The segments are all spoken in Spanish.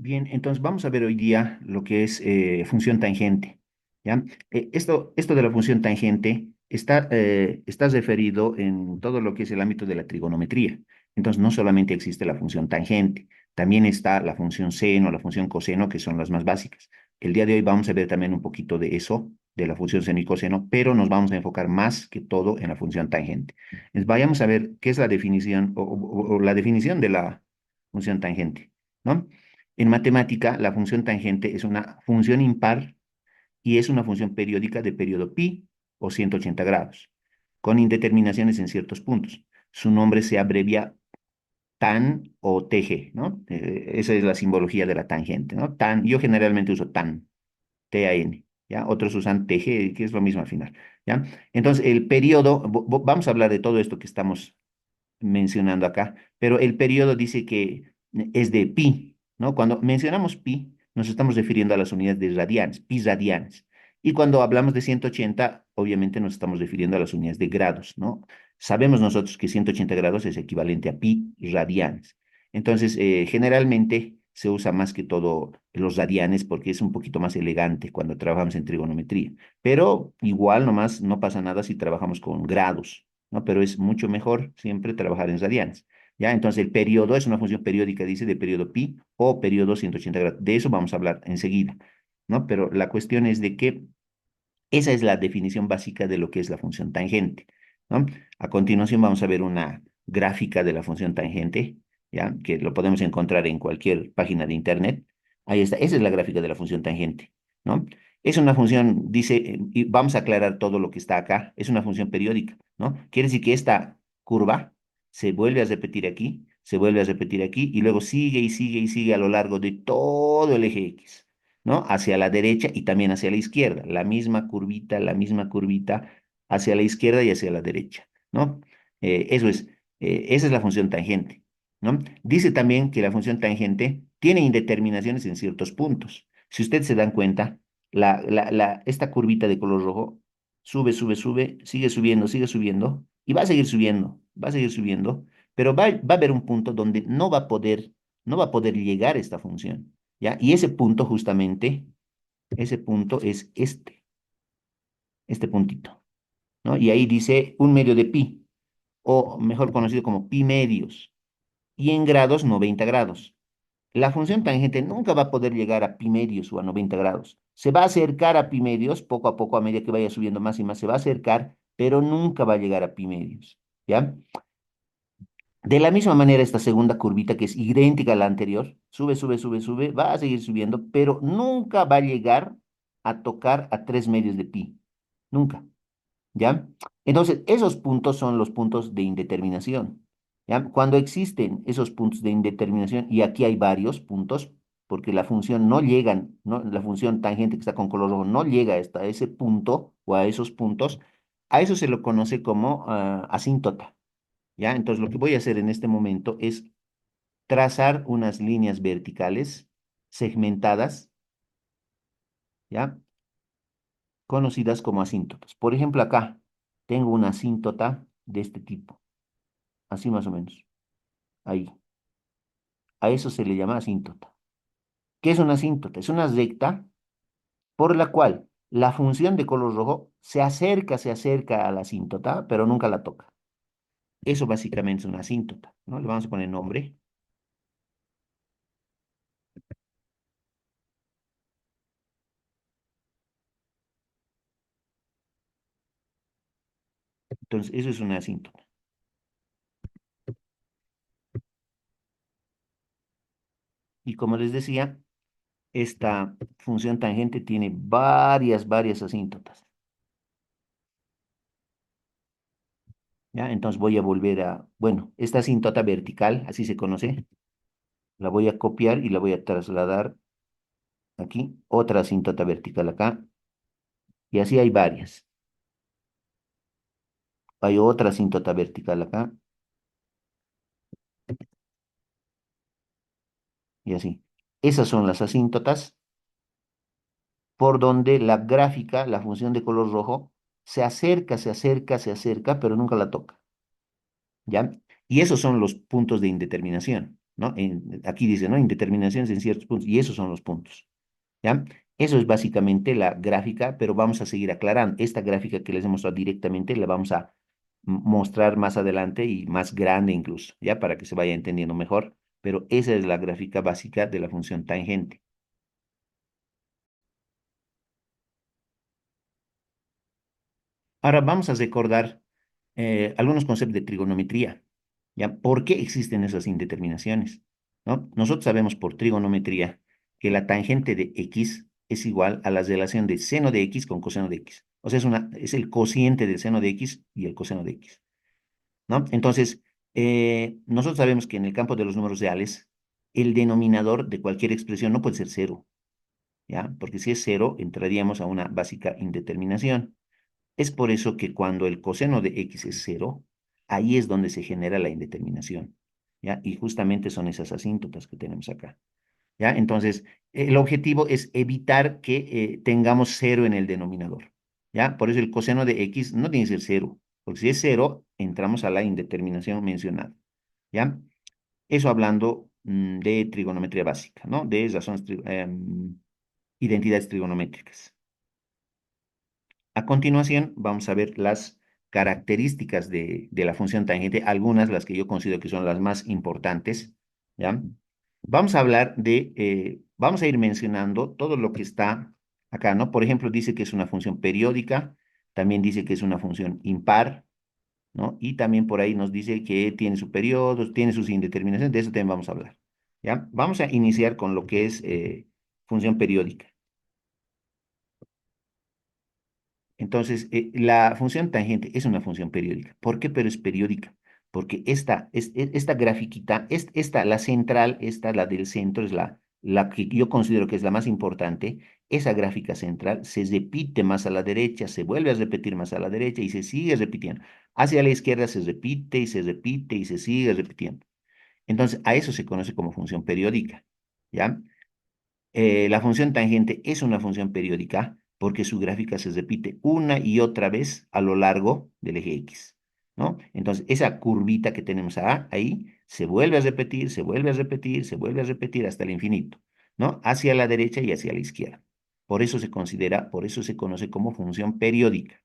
Bien, entonces vamos a ver hoy día lo que es función tangente, ¿ya? Esto de la función tangente está referido en todo lo que es el ámbito de la trigonometría. Entonces, no solamente existe la función tangente, también está la función seno, la función coseno, que son las más básicas. El día de hoy vamos a ver también un poquito de eso, de la función seno y coseno, pero nos vamos a enfocar más que todo en la función tangente. Entonces, vayamos a ver qué es la definición o la definición de la función tangente, ¿no? En matemática, la función tangente es una función impar y es una función periódica de periodo pi o 180 grados, con indeterminaciones en ciertos puntos. Su nombre se abrevia tan o tg, ¿no? Esa es la simbología de la tangente, ¿no? Tan, yo generalmente uso tan, tan, ¿ya? Otros usan tg, que es lo mismo al final, ¿ya? Entonces, el periodo, vamos a hablar de todo esto que estamos mencionando acá, pero el periodo dice que es de pi, ¿no? Cuando mencionamos pi, nos estamos refiriendo a las unidades de radianes, pi radianes. Y cuando hablamos de 180, obviamente nos estamos refiriendo a las unidades de grados, ¿no? Sabemos nosotros que 180 grados es equivalente a pi radianes. Entonces, generalmente se usa más que todo los radianes porque es un poquito más elegante cuando trabajamos en trigonometría. Pero igual nomás no pasa nada si trabajamos con grados, ¿no? Pero es mucho mejor siempre trabajar en radianes, ¿ya? Entonces el periodo es una función periódica, dice, de periodo pi o periodo 180 grados. De eso vamos a hablar enseguida, ¿no? Pero la cuestión es de que esa es la definición básica de lo que es la función tangente, ¿no? A continuación vamos a ver una gráfica de la función tangente, ¿ya? Que lo podemos encontrar en cualquier página de internet. Ahí está, esa es la gráfica de la función tangente, ¿no? Es una función, dice, y vamos a aclarar todo lo que está acá, es una función periódica, ¿no? Quiere decir que esta curva se vuelve a repetir aquí, se vuelve a repetir aquí, y luego sigue y sigue y sigue a lo largo de todo el eje X, ¿no? Hacia la derecha y también hacia la izquierda, la misma curvita hacia la izquierda y hacia la derecha, ¿no? Eso es, esa es la función tangente, ¿no? Dice también que la función tangente tiene indeterminaciones en ciertos puntos. Si ustedes se dan cuenta, esta curvita de color rojo sube, sube, sube, sigue subiendo y va a seguir subiendo, va a seguir subiendo, pero va a haber un punto donde no va a poder llegar esta función. ¿Ya? Y ese punto justamente, ese punto es este puntito, ¿no? Y ahí dice 1 medio de pi, o mejor conocido como pi medios, y en grados 90 grados. La función tangente nunca va a poder llegar a pi medios o a 90 grados. Se va a acercar a pi medios poco a poco a medida que vaya subiendo más y más, se va a acercar, pero nunca va a llegar a pi medios, ¿ya? De la misma manera, esta segunda curvita, que es idéntica a la anterior, sube, sube, sube, sube, va a seguir subiendo, pero nunca va a llegar a tocar a 3 medios de pi. Nunca, ¿ya? Entonces, esos puntos son los puntos de indeterminación, ¿ya? Cuando existen esos puntos de indeterminación, y aquí hay varios puntos, porque la función no llega, ¿no? La función tangente que está con color rojo no llega hasta ese punto o a esos puntos, a eso se lo conoce como asíntota. ¿Ya? Entonces, lo que voy a hacer en este momento es trazar unas líneas verticales segmentadas, ¿ya? Conocidas como asíntotas. Por ejemplo, acá tengo una asíntota de este tipo, así más o menos, ahí. A eso se le llama asíntota. ¿Qué es una asíntota? Es una recta por la cual la función de color rojo se acerca a la asíntota, pero nunca la toca. Eso básicamente es una asíntota, ¿no? Le vamos a poner nombre. Entonces, eso es una asíntota. Y como les decía, esta función tangente tiene varias asíntotas, ¿ya? Entonces voy a volver a, bueno, esta asíntota vertical, así se conoce, la voy a copiar y la voy a trasladar aquí, otra asíntota vertical acá, y así hay varias. Hay otra asíntota vertical acá, y así. Esas son las asíntotas por donde la gráfica, la función de color rojo, se acerca, pero nunca la toca, ¿ya? Y esos son los puntos de indeterminación. ¿no? Aquí dice, ¿no? Indeterminaciones en ciertos puntos, y esos son los puntos, ¿ya? Eso es básicamente la gráfica, pero vamos a seguir aclarando. Esta gráfica que les he mostrado directamente la vamos a mostrar más adelante y más grande incluso, ¿ya? Para que se vaya entendiendo mejor, pero esa es la gráfica básica de la función tangente. Ahora vamos a recordar algunos conceptos de trigonometría, ¿ya? ¿Por qué existen esas indeterminaciones? ¿No? Nosotros sabemos por trigonometría que la tangente de x es igual a la relación de seno de x con coseno de x. O sea, es el cociente del seno de x y el coseno de x, ¿no? Entonces, nosotros sabemos que en el campo de los números reales, el denominador de cualquier expresión no puede ser cero, ¿ya? Porque si es cero, entraríamos a una básica indeterminación. Es por eso que cuando el coseno de x es cero, ahí es donde se genera la indeterminación, ¿ya? Y justamente son esas asíntotas que tenemos acá, ¿ya? Entonces, el objetivo es evitar que tengamos cero en el denominador, ¿ya? Por eso el coseno de x no tiene que ser cero, porque si es cero, entramos a la indeterminación mencionada, ¿ya? Eso hablando de trigonometría básica, ¿no? De razones, identidades trigonométricas. A continuación, vamos a ver las características de la función tangente, algunas las que yo considero que son las más importantes, ¿ya? Vamos a hablar vamos a ir mencionando todo lo que está acá, ¿no? Por ejemplo, dice que es una función periódica, también dice que es una función impar, ¿no? Y también por ahí nos dice que tiene su periodo, tiene sus indeterminaciones, de eso también vamos a hablar, ¿ya? Vamos a iniciar con lo que es función periódica. Entonces, la función tangente es una función periódica. ¿Por qué? Pero es periódica. Porque esta grafiquita, la central, la del centro, es la que yo considero que es la más importante. Esa gráfica central se repite más a la derecha, se vuelve a repetir más a la derecha y se sigue repitiendo. Hacia la izquierda se repite y se repite y se sigue repitiendo. Entonces, a eso se conoce como función periódica. ¿Ya? La función tangente es una función periódica porque su gráfica se repite una y otra vez a lo largo del eje X, ¿no? Entonces, esa curvita que tenemos ahí se vuelve a repetir, se vuelve a repetir, se vuelve a repetir hasta el infinito, ¿no? Hacia la derecha y hacia la izquierda. Por eso se conoce como función periódica.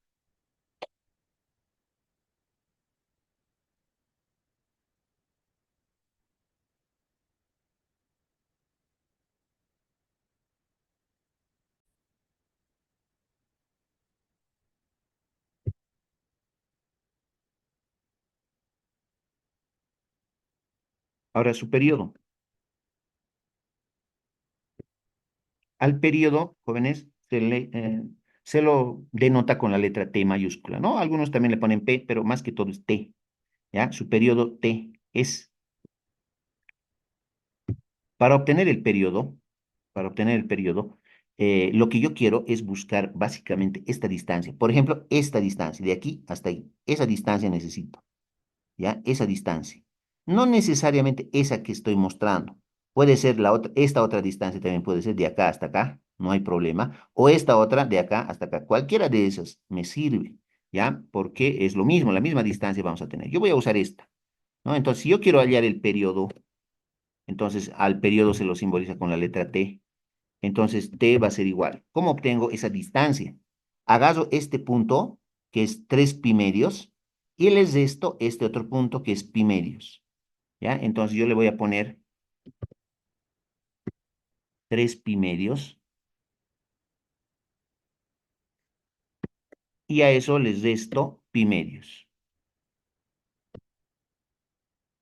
Ahora, su periodo. Al periodo, jóvenes, se lo denota con la letra T mayúscula, ¿no? Algunos también le ponen P, pero más que todo es T. ¿Ya? Su periodo T es, para obtener el periodo, para obtener el periodo, lo que yo quiero es buscar básicamente esta distancia. Por ejemplo, esta distancia, de aquí hasta ahí, esa distancia necesito, ¿ya? Esa distancia. No necesariamente esa que estoy mostrando. Puede ser esta otra distancia también puede ser de acá hasta acá, no hay problema. O esta otra de acá hasta acá. Cualquiera de esas me sirve, ¿ya? Porque es lo mismo, la misma distancia vamos a tener. Yo voy a usar esta, ¿no? Entonces, si yo quiero hallar el periodo, entonces al periodo se lo simboliza con la letra T. Entonces T va a ser igual. ¿Cómo obtengo esa distancia? Agarro este punto, que es 3 pi medios, y les resto este otro punto, que es pi medios. ¿Ya? Entonces yo le voy a poner 3 pi medios, y a eso les resto pi medios.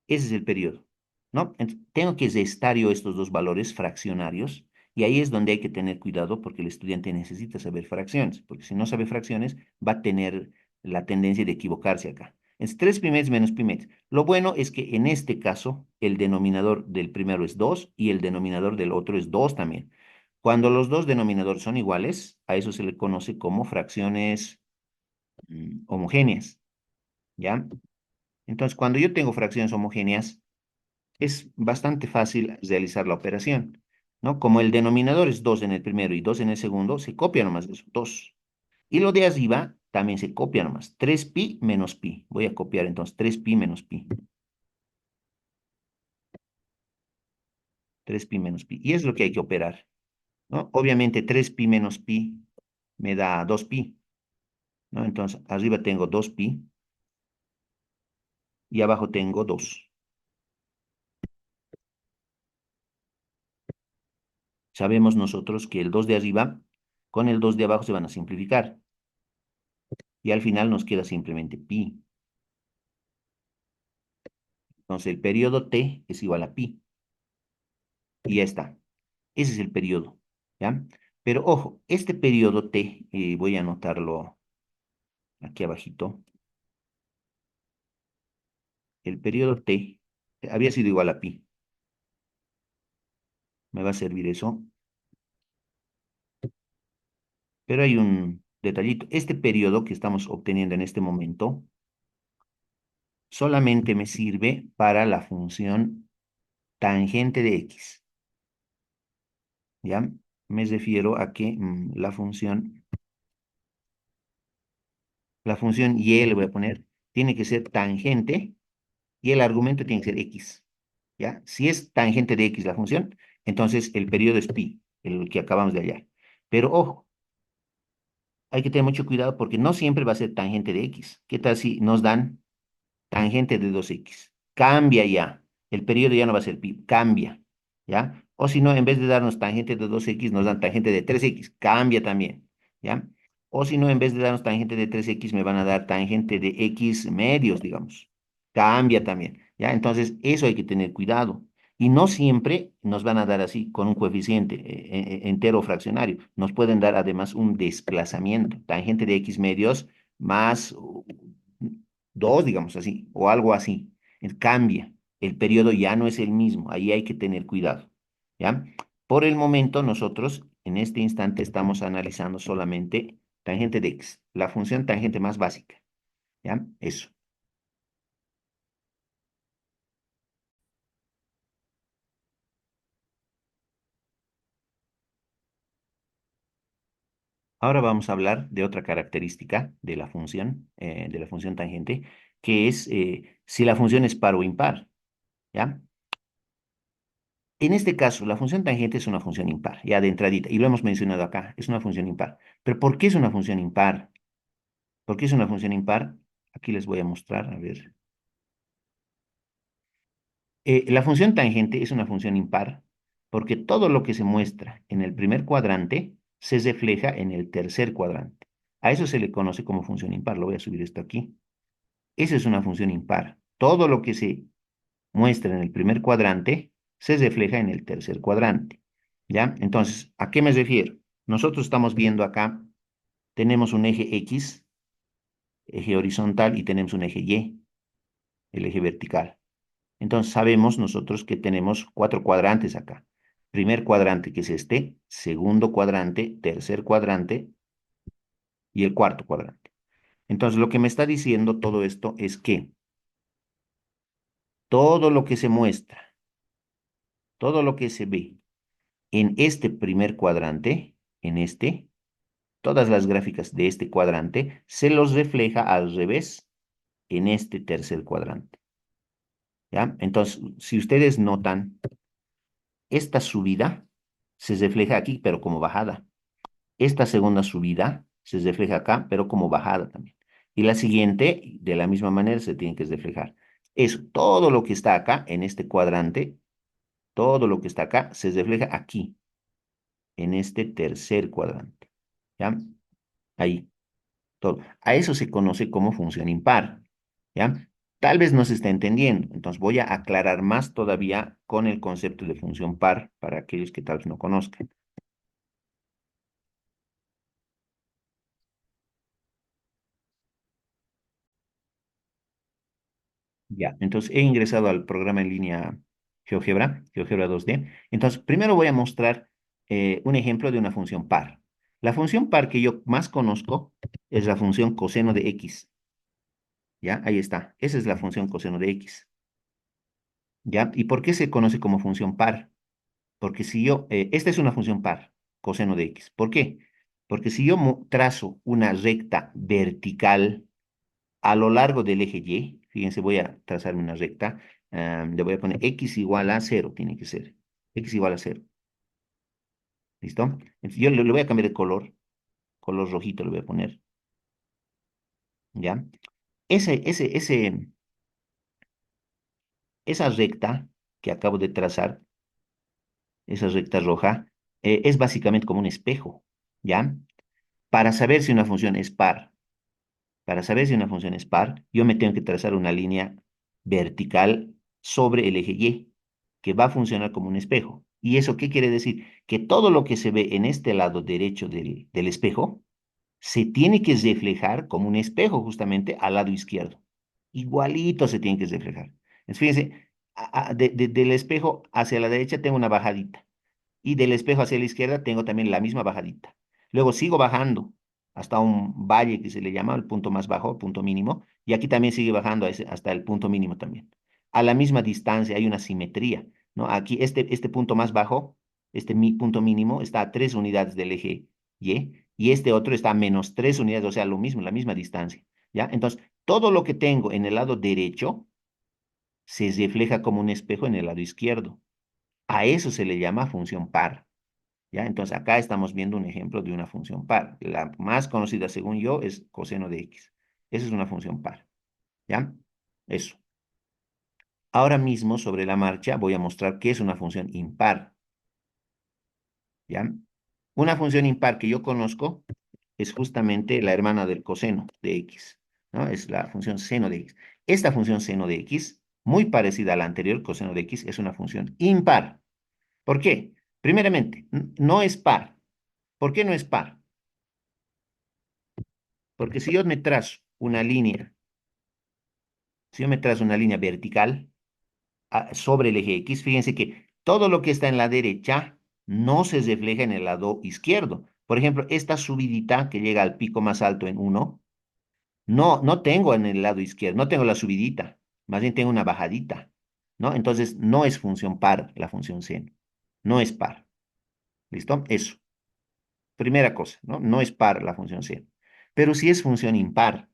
Ese es el periodo, ¿no? Tengo que restar yo estos dos valores fraccionarios y ahí es donde hay que tener cuidado porque el estudiante necesita saber fracciones, porque si no sabe fracciones va a tener la tendencia de equivocarse acá. Es 3 pi medios menos pi medios. Lo bueno es que en este caso el denominador del primero es 2 y el denominador del otro es 2 también. Cuando los dos denominadores son iguales, a eso se le conoce como fracciones homogéneas, ¿ya? Entonces, cuando yo tengo fracciones homogéneas, es bastante fácil realizar la operación, ¿no? Como el denominador es 2 en el primero y 2 en el segundo, se copia nomás eso, 2. Y lo de arriba también se copia nomás, 3 pi menos pi. Voy a copiar entonces 3 pi menos pi. 3pi menos pi. Y es lo que hay que operar, ¿no? Obviamente 3pi menos pi me da 2pi, ¿no? Entonces arriba tengo 2pi y abajo tengo 2. Sabemos nosotros que el 2 de arriba con el 2 de abajo se van a simplificar y al final nos queda simplemente pi. Entonces el periodo t es igual a pi y ya está. Ese es el periodo, ¿ya? Pero ojo, este periodo t, voy a anotarlo aquí abajito, el periodo t había sido igual a pi. Me va a servir eso, pero hay un detallito. Este periodo que estamos obteniendo en este momento solamente me sirve para la función tangente de x, ¿ya? Me refiero a que la función y le voy a poner, tiene que ser tangente y el argumento tiene que ser x, ¿ya? Si es tangente de x la función, entonces el periodo es pi, el que acabamos de hallar. Pero ojo, hay que tener mucho cuidado porque no siempre va a ser tangente de x. ¿Qué tal si nos dan tangente de 2x? Cambia ya. El periodo ya no va a ser pi, cambia, ¿ya? O si no, en vez de darnos tangente de 2x, nos dan tangente de 3x, cambia también, ¿ya? O si no, en vez de darnos tangente de 3x, me van a dar tangente de x medios, digamos. Cambia también, ¿ya? Entonces, eso hay que tener cuidado. Y no siempre nos van a dar así, con un coeficiente entero o fraccionario. Nos pueden dar además un desplazamiento, tangente de x medios más 2, digamos así, o algo así. Cambia. El periodo ya no es el mismo. Ahí hay que tener cuidado, ¿ya? Por el momento, nosotros en este instante estamos analizando solamente tangente de x, la función tangente más básica, ¿ya? Eso. Ahora vamos a hablar de otra característica de la función tangente, que es si la función es par o impar, ¿ya? En este caso, la función tangente es una función impar, ya de entradita, y lo hemos mencionado acá, es una función impar. Pero ¿por qué es una función impar? ¿Por qué es una función impar? Aquí les voy a mostrar, a ver. La función tangente es una función impar porque todo lo que se muestra en el primer cuadrante se refleja en el tercer cuadrante. A eso se le conoce como función impar. Lo voy a subir esto aquí. Esa es una función impar. Todo lo que se muestra en el primer cuadrante se refleja en el tercer cuadrante. ¿Ya? Entonces, ¿a qué me refiero? Nosotros estamos viendo acá, tenemos un eje X, eje horizontal, y tenemos un eje Y, el eje vertical. Entonces sabemos nosotros que tenemos 4 cuadrantes acá. Primer cuadrante que es este, segundo cuadrante, tercer cuadrante y el cuarto cuadrante. Entonces lo que me está diciendo todo esto es que todo lo que se muestra, todo lo que se ve en este primer cuadrante, en este, todas las gráficas de este cuadrante, se los refleja al revés en este tercer cuadrante. ¿Ya? Entonces, si ustedes notan, esta subida se refleja aquí, pero como bajada. Esta segunda subida se refleja acá, pero como bajada también. Y la siguiente, de la misma manera, se tiene que reflejar. Eso, todo lo que está acá en este cuadrante, todo lo que está acá, se refleja aquí, en este tercer cuadrante. ¿Ya? Ahí, todo. A eso se conoce como función impar. ¿Ya? Tal vez no se está entendiendo. Entonces voy a aclarar más todavía con el concepto de función par para aquellos que tal vez no conozcan. Ya, entonces he ingresado al programa en línea GeoGebra, GeoGebra 2D. Entonces, primero voy a mostrar un ejemplo de una función par. La función par que yo más conozco es la función coseno de x. ¿Ya? Ahí está. Esa es la función coseno de x. ¿Ya? ¿Y por qué se conoce como función par? Porque si esta es una función par, coseno de x. ¿Por qué? Porque si yo trazo una recta vertical a lo largo del eje Y, fíjense, voy a trazar una recta, le voy a poner x igual a 0, tiene que ser. x igual a cero. ¿Listo? Entonces, yo le voy a cambiar de color rojito le voy a poner, ¿ya? Ese, esa recta que acabo de trazar, esa recta roja, es básicamente como un espejo, ¿ya? Para saber si una función es par, para saber si una función es par, yo me tengo que trazar una línea vertical sobre el eje Y, que va a funcionar como un espejo. ¿Y eso qué quiere decir? Que todo lo que se ve en este lado derecho del espejo se tiene que reflejar como un espejo justamente al lado izquierdo. Igualito se tiene que reflejar. Entonces, fíjense, del espejo hacia la derecha tengo una bajadita y del espejo hacia la izquierda tengo también la misma bajadita. Luego sigo bajando hasta un valle que se le llama el punto más bajo, el punto mínimo, y aquí también sigue bajando hasta el punto mínimo también. A la misma distancia hay una simetría, ¿no? Aquí este punto más bajo, punto mínimo, está a 3 unidades del eje y este otro está a -3 unidades, o sea, lo mismo, la misma distancia, ¿ya? Entonces, todo lo que tengo en el lado derecho se refleja como un espejo en el lado izquierdo. A eso se le llama función par. ¿Ya? Entonces acá estamos viendo un ejemplo de una función par. La más conocida según yo es coseno de x. Esa es una función par. ¿Ya? Eso. Ahora mismo sobre la marcha voy a mostrar qué es una función impar. ¿Ya? Una función impar que yo conozco es justamente la hermana del coseno de x. ¿No? Es la función seno de x. Esta función seno de x, muy parecida a la anterior, coseno de x, es una función impar. ¿Por qué? Primeramente, no es par. ¿Por qué no es par? Porque si yo me trazo una línea, si yo me trazo una línea vertical sobre el eje X, fíjense que todo lo que está en la derecha no se refleja en el lado izquierdo. Por ejemplo, esta subidita que llega al pico más alto en uno, no tengo en el lado izquierdo, no tengo la subidita, más bien tengo una bajadita, ¿no? Entonces, no es función par la función seno, no es par. ¿Listo? Eso. Primera cosa, ¿no? No es par la función seno. Pero sí es función impar.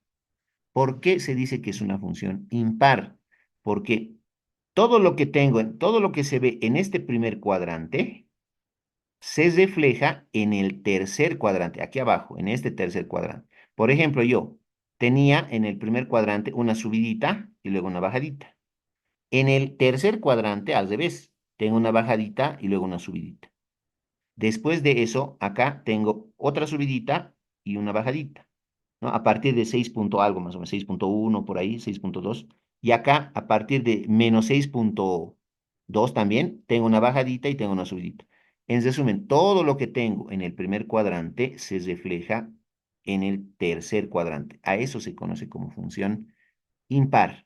¿Por qué se dice que es una función impar? Porque todo lo que tengo, todo lo que se ve en este primer cuadrante, se refleja en el tercer cuadrante, aquí abajo, en este tercer cuadrante. Por ejemplo, yo tenía en el primer cuadrante una subidita y luego una bajadita. En el tercer cuadrante, al revés, tengo una bajadita y luego una subidita. Después de eso, acá tengo otra subidita y una bajadita, ¿no? A partir de 6 punto algo, más o menos 6,1 por ahí, 6,2. Y acá, a partir de -6,2 también, tengo una bajadita y tengo una subidita. En resumen, todo lo que tengo en el primer cuadrante se refleja en el tercer cuadrante. A eso se conoce como función impar,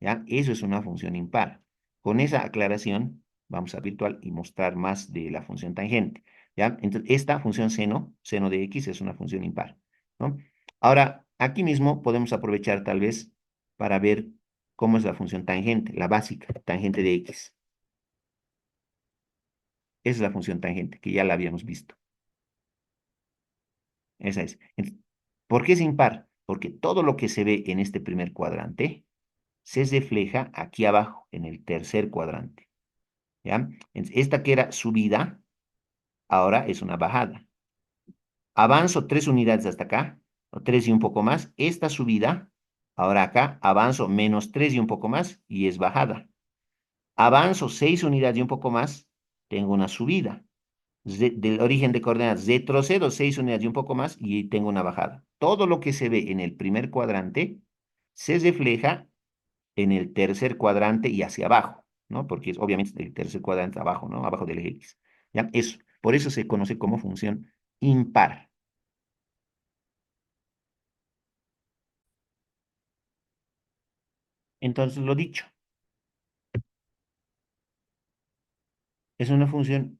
¿ya? Eso es una función impar. Con esa aclaración, vamos a virtual y mostrar más de la función tangente, ¿ya? Entonces, esta función seno de x es una función impar, ¿no? Ahora, aquí mismo podemos aprovechar tal vez para ver cómo es la función tangente, la básica, tangente de x. Esa es la función tangente, que ya la habíamos visto. Esa es. ¿Por qué es impar? Porque todo lo que se ve en este primer cuadrante se refleja aquí abajo, en el tercer cuadrante. ¿Ya? Esta que era subida, ahora es una bajada. Avanzo 3 unidades hasta acá, o 3 y un poco más. Esta subida, ahora acá, avanzo -3 y un poco más, y es bajada. Avanzo 6 unidades y un poco más, tengo una subida. Del origen de coordenadas, retrocedo 6 unidades y un poco más, y tengo una bajada. Todo lo que se ve en el primer cuadrante se refleja en el tercer cuadrante y hacia abajo, ¿no? Porque es obviamente el tercer cuadrante abajo, ¿no? Abajo del eje X. ¿Ya? Eso. Por eso se conoce como función impar. Entonces, lo dicho, es una función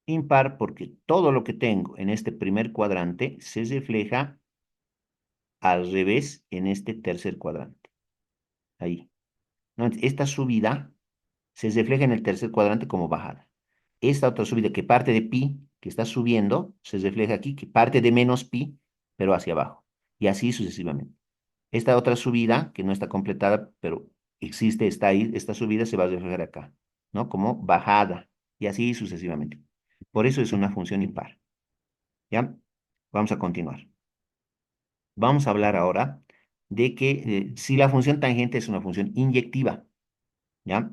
impar porque todo lo que tengo en este primer cuadrante se refleja al revés en este tercer cuadrante. Ahí. ¿No? Esta subida se refleja en el tercer cuadrante como bajada. Esta otra subida que parte de pi, que está subiendo, se refleja aquí, que parte de menos pi, pero hacia abajo. Y así sucesivamente. Esta otra subida, que no está completada, pero existe, está ahí, esta subida se va a reflejar acá. ¿no? Como bajada, y así sucesivamente. Por eso es una función impar, ¿ya? Vamos a continuar. Vamos a hablar ahora de que si la función tangente es una función inyectiva, ¿ya?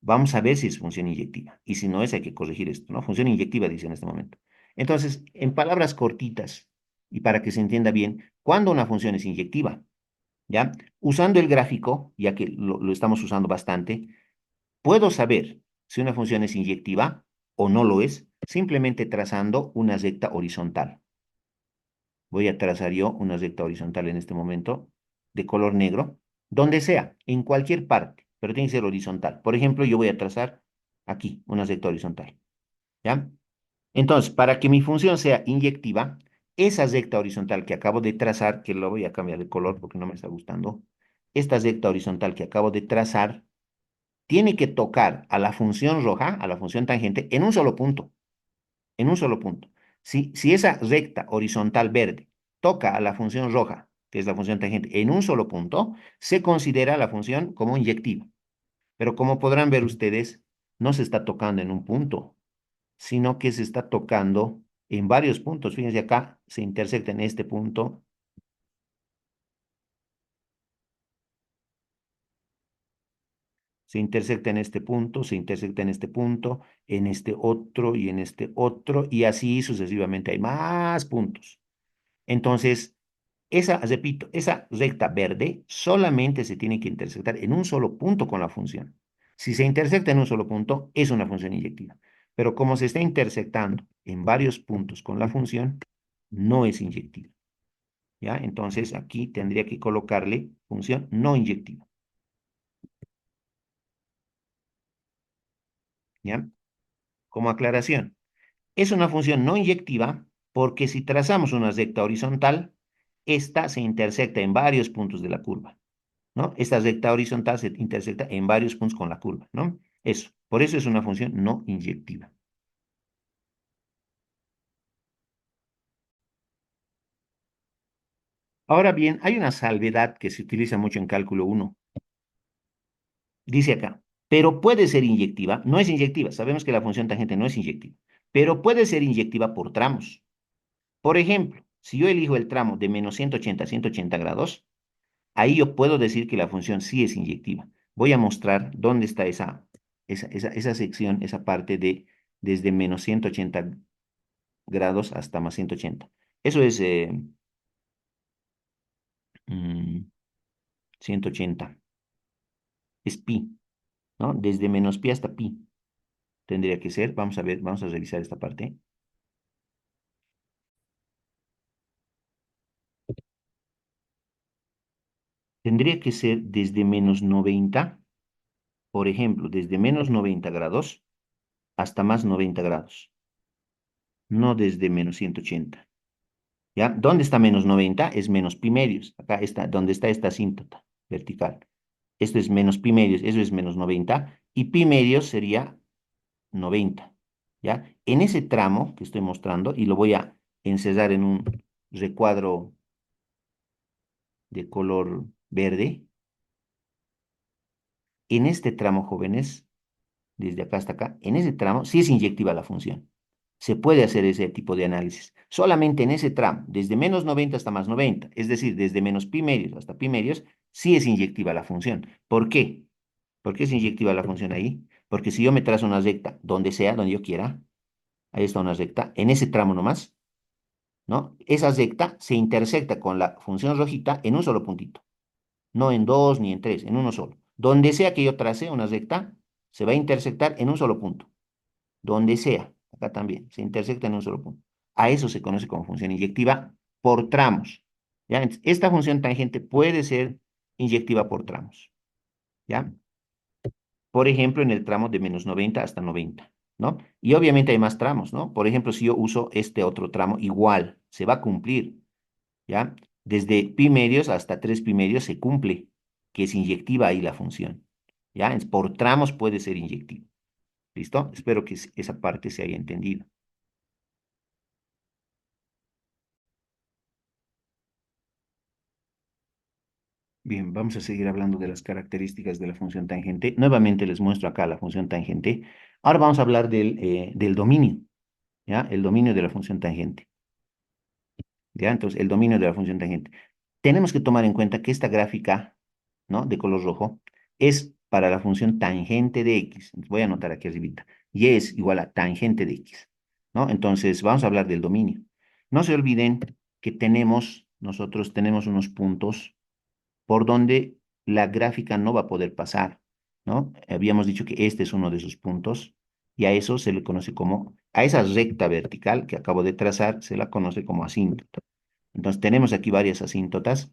Vamos a ver si es función inyectiva. Y si no es, hay que corregir esto, ¿no? Función inyectiva, dice en este momento. Entonces, en palabras cortitas, y para que se entienda bien, ¿cuándo una función es inyectiva? ¿Ya? Usando el gráfico, ya que lo estamos usando bastante, puedo saber si una función es inyectiva o no lo es, simplemente trazando una recta horizontal. Voy a trazar yo una recta horizontal en este momento de color negro, donde sea, en cualquier parte, pero tiene que ser horizontal. Por ejemplo, yo voy a trazar aquí una recta horizontal, ¿ya? Entonces, para que mi función sea inyectiva, esa recta horizontal que acabo de trazar, que lo voy a cambiar de color porque no me está gustando, esta recta horizontal que acabo de trazar, tiene que tocar a la función roja, a la función tangente, en un solo punto, en un solo punto. Si esa recta horizontal verde toca a la función roja, que es la función tangente, en un solo punto, se considera la función como inyectiva. Pero como podrán ver ustedes, no se está tocando en un punto, sino que se está tocando en varios puntos. Fíjense acá, se intersecta en este punto, se intersecta en este punto, se intersecta en este otro y en este otro, y así sucesivamente hay más puntos. Entonces, repito, esa recta verde solamente se tiene que intersectar en un solo punto con la función. Si se intersecta en un solo punto, es una función inyectiva. Pero como se está intersectando en varios puntos con la función, no es inyectiva. ¿Ya? Entonces, aquí tendría que colocarle función no inyectiva. ¿Ya? Como aclaración, es una función no inyectiva porque si trazamos una recta horizontal, esta se intersecta en varios puntos de la curva, ¿no? Esta recta horizontal se intersecta en varios puntos con la curva, ¿no? Eso, por eso es una función no inyectiva. Ahora bien, hay una salvedad que se utiliza mucho en cálculo uno. Dice acá, pero puede ser inyectiva, no es inyectiva, sabemos que la función tangente no es inyectiva, pero puede ser inyectiva por tramos. Por ejemplo, si yo elijo el tramo de menos 180 a 180 grados, ahí yo puedo decir que la función sí es inyectiva. Voy a mostrar dónde está esa sección, esa parte de desde menos 180 grados hasta más 180. Eso es 180. Es pi, ¿no? Desde menos pi hasta pi tendría que ser. Vamos a ver, vamos a revisar esta parte. Tendría que ser desde menos 90, por ejemplo, desde menos 90 grados hasta más 90 grados, no desde menos 180. ¿Ya? ¿Dónde está menos 90? Es menos pi medios. Acá está, donde está esta asíntota vertical. Esto es menos pi medios, eso es menos 90. Y pi medios sería 90. ¿Ya? En ese tramo que estoy mostrando, y lo voy a encerrar en un recuadro de color verde, en este tramo, jóvenes, desde acá hasta acá, en ese tramo sí es inyectiva la función. Se puede hacer ese tipo de análisis. Solamente en ese tramo, desde menos 90 hasta más 90, es decir, desde menos pi medios hasta pi medios, sí es inyectiva la función. ¿Por qué? ¿Por qué es inyectiva la función ahí? Porque si yo me trazo una recta donde sea, donde yo quiera, ahí está una recta, en ese tramo nomás, ¿no? Esa recta se intersecta con la función rojita en un solo puntito, no en dos ni en tres, en uno solo. Donde sea que yo trace una recta, se va a intersectar en un solo punto. Donde sea, acá también, se intersecta en un solo punto. A eso se conoce como función inyectiva por tramos. ¿Ya? Entonces, esta función tangente puede ser inyectiva por tramos. ¿Ya? Por ejemplo, en el tramo de menos 90 hasta 90, ¿no? Y obviamente hay más tramos, ¿no? Por ejemplo, si yo uso este otro tramo, igual, se va a cumplir, ¿ya? Desde pi medios hasta 3 pi medios se cumple, que es inyectiva ahí la función, ¿ya? Por tramos puede ser inyectiva. ¿Listo? Espero que esa parte se haya entendido. Bien, vamos a seguir hablando de las características de la función tangente. Nuevamente les muestro acá la función tangente. Ahora vamos a hablar del dominio, ¿ya? El dominio de la función tangente, ¿ya? Entonces, el dominio de la función tangente. Tenemos que tomar en cuenta que esta gráfica, ¿no? De color rojo es para la función tangente de x. Voy a anotar aquí arribita. Y es igual a tangente de x, ¿no? Entonces, vamos a hablar del dominio. No se olviden que nosotros tenemos unos puntos por donde la gráfica no va a poder pasar, ¿no? Habíamos dicho que este es uno de esos puntos y a eso se le conoce como, a esa recta vertical que acabo de trazar, se la conoce como asíntota. Entonces tenemos aquí varias asíntotas.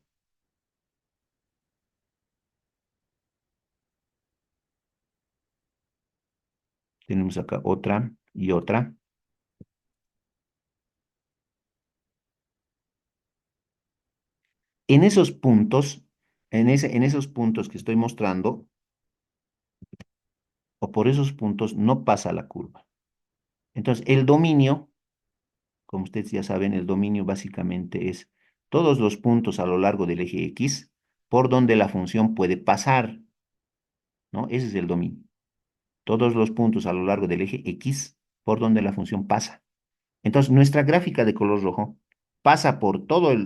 Tenemos acá otra y otra. En esos puntos, en esos puntos que estoy mostrando, o por esos puntos, no pasa la curva. Entonces, el dominio, como ustedes ya saben, el dominio básicamente es todos los puntos a lo largo del eje X por donde la función puede pasar, ¿no? Ese es el dominio. Todos los puntos a lo largo del eje X por donde la función pasa. Entonces, nuestra gráfica de color rojo pasa por todos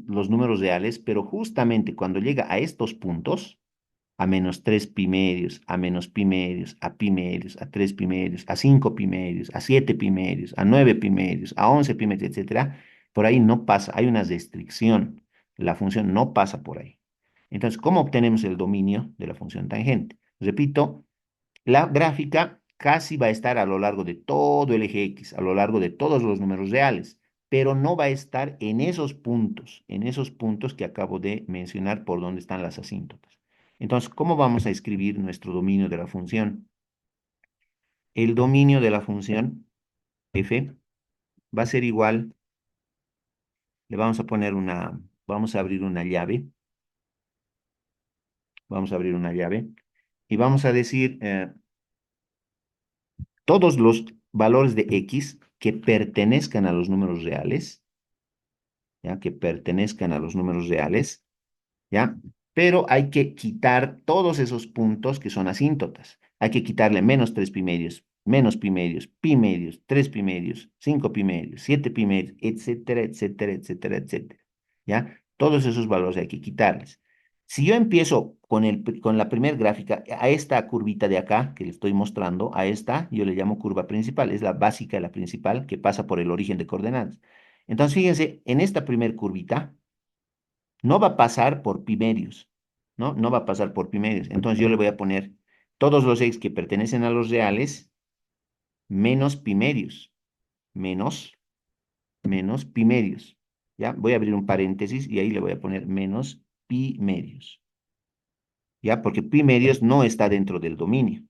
los números reales, pero justamente cuando llega a estos puntos, a menos 3 pi medios, a menos pi medios, a pi medios, a 3 pi medios, a 5 pi medios, a 7 pi medios, a 9 pi medios, a 11 pi medios, etcétera, por ahí no pasa, hay una restricción. La función no pasa por ahí. Entonces, ¿cómo obtenemos el dominio de la función tangente? Repito, la gráfica casi va a estar a lo largo de todo el eje X, a lo largo de todos los números reales, pero no va a estar en esos puntos que acabo de mencionar por donde están las asíntotas. Entonces, ¿cómo vamos a escribir nuestro dominio de la función? El dominio de la función f va a ser igual, le vamos a poner vamos a abrir una llave, vamos a abrir una llave y vamos a decir todos los valores de x que pertenezcan a los números reales, ¿ya? Que pertenezcan a los números reales, ¿ya? Pero hay que quitar todos esos puntos que son asíntotas. Hay que quitarle menos 3 pi medios, menos pi medios, 3 pi medios, 5 pi medios, 7 pi medios, etcétera, etcétera, etcétera, etcétera, ¿ya? Todos esos valores hay que quitarles. Si yo empiezo con la primera gráfica, a esta curvita de acá que le estoy mostrando, a esta yo le llamo curva principal, es la básica, la principal, que pasa por el origen de coordenadas. Entonces, fíjense, en esta primer curvita, no va a pasar por pi medios, ¿no? No va a pasar por pi medios. Entonces yo le voy a poner todos los x que pertenecen a los reales menos pi medios, menos, menos pi medios. ¿Ya? Voy a abrir un paréntesis y ahí le voy a poner menos pi medios. ¿Ya? Porque pi medios no está dentro del dominio.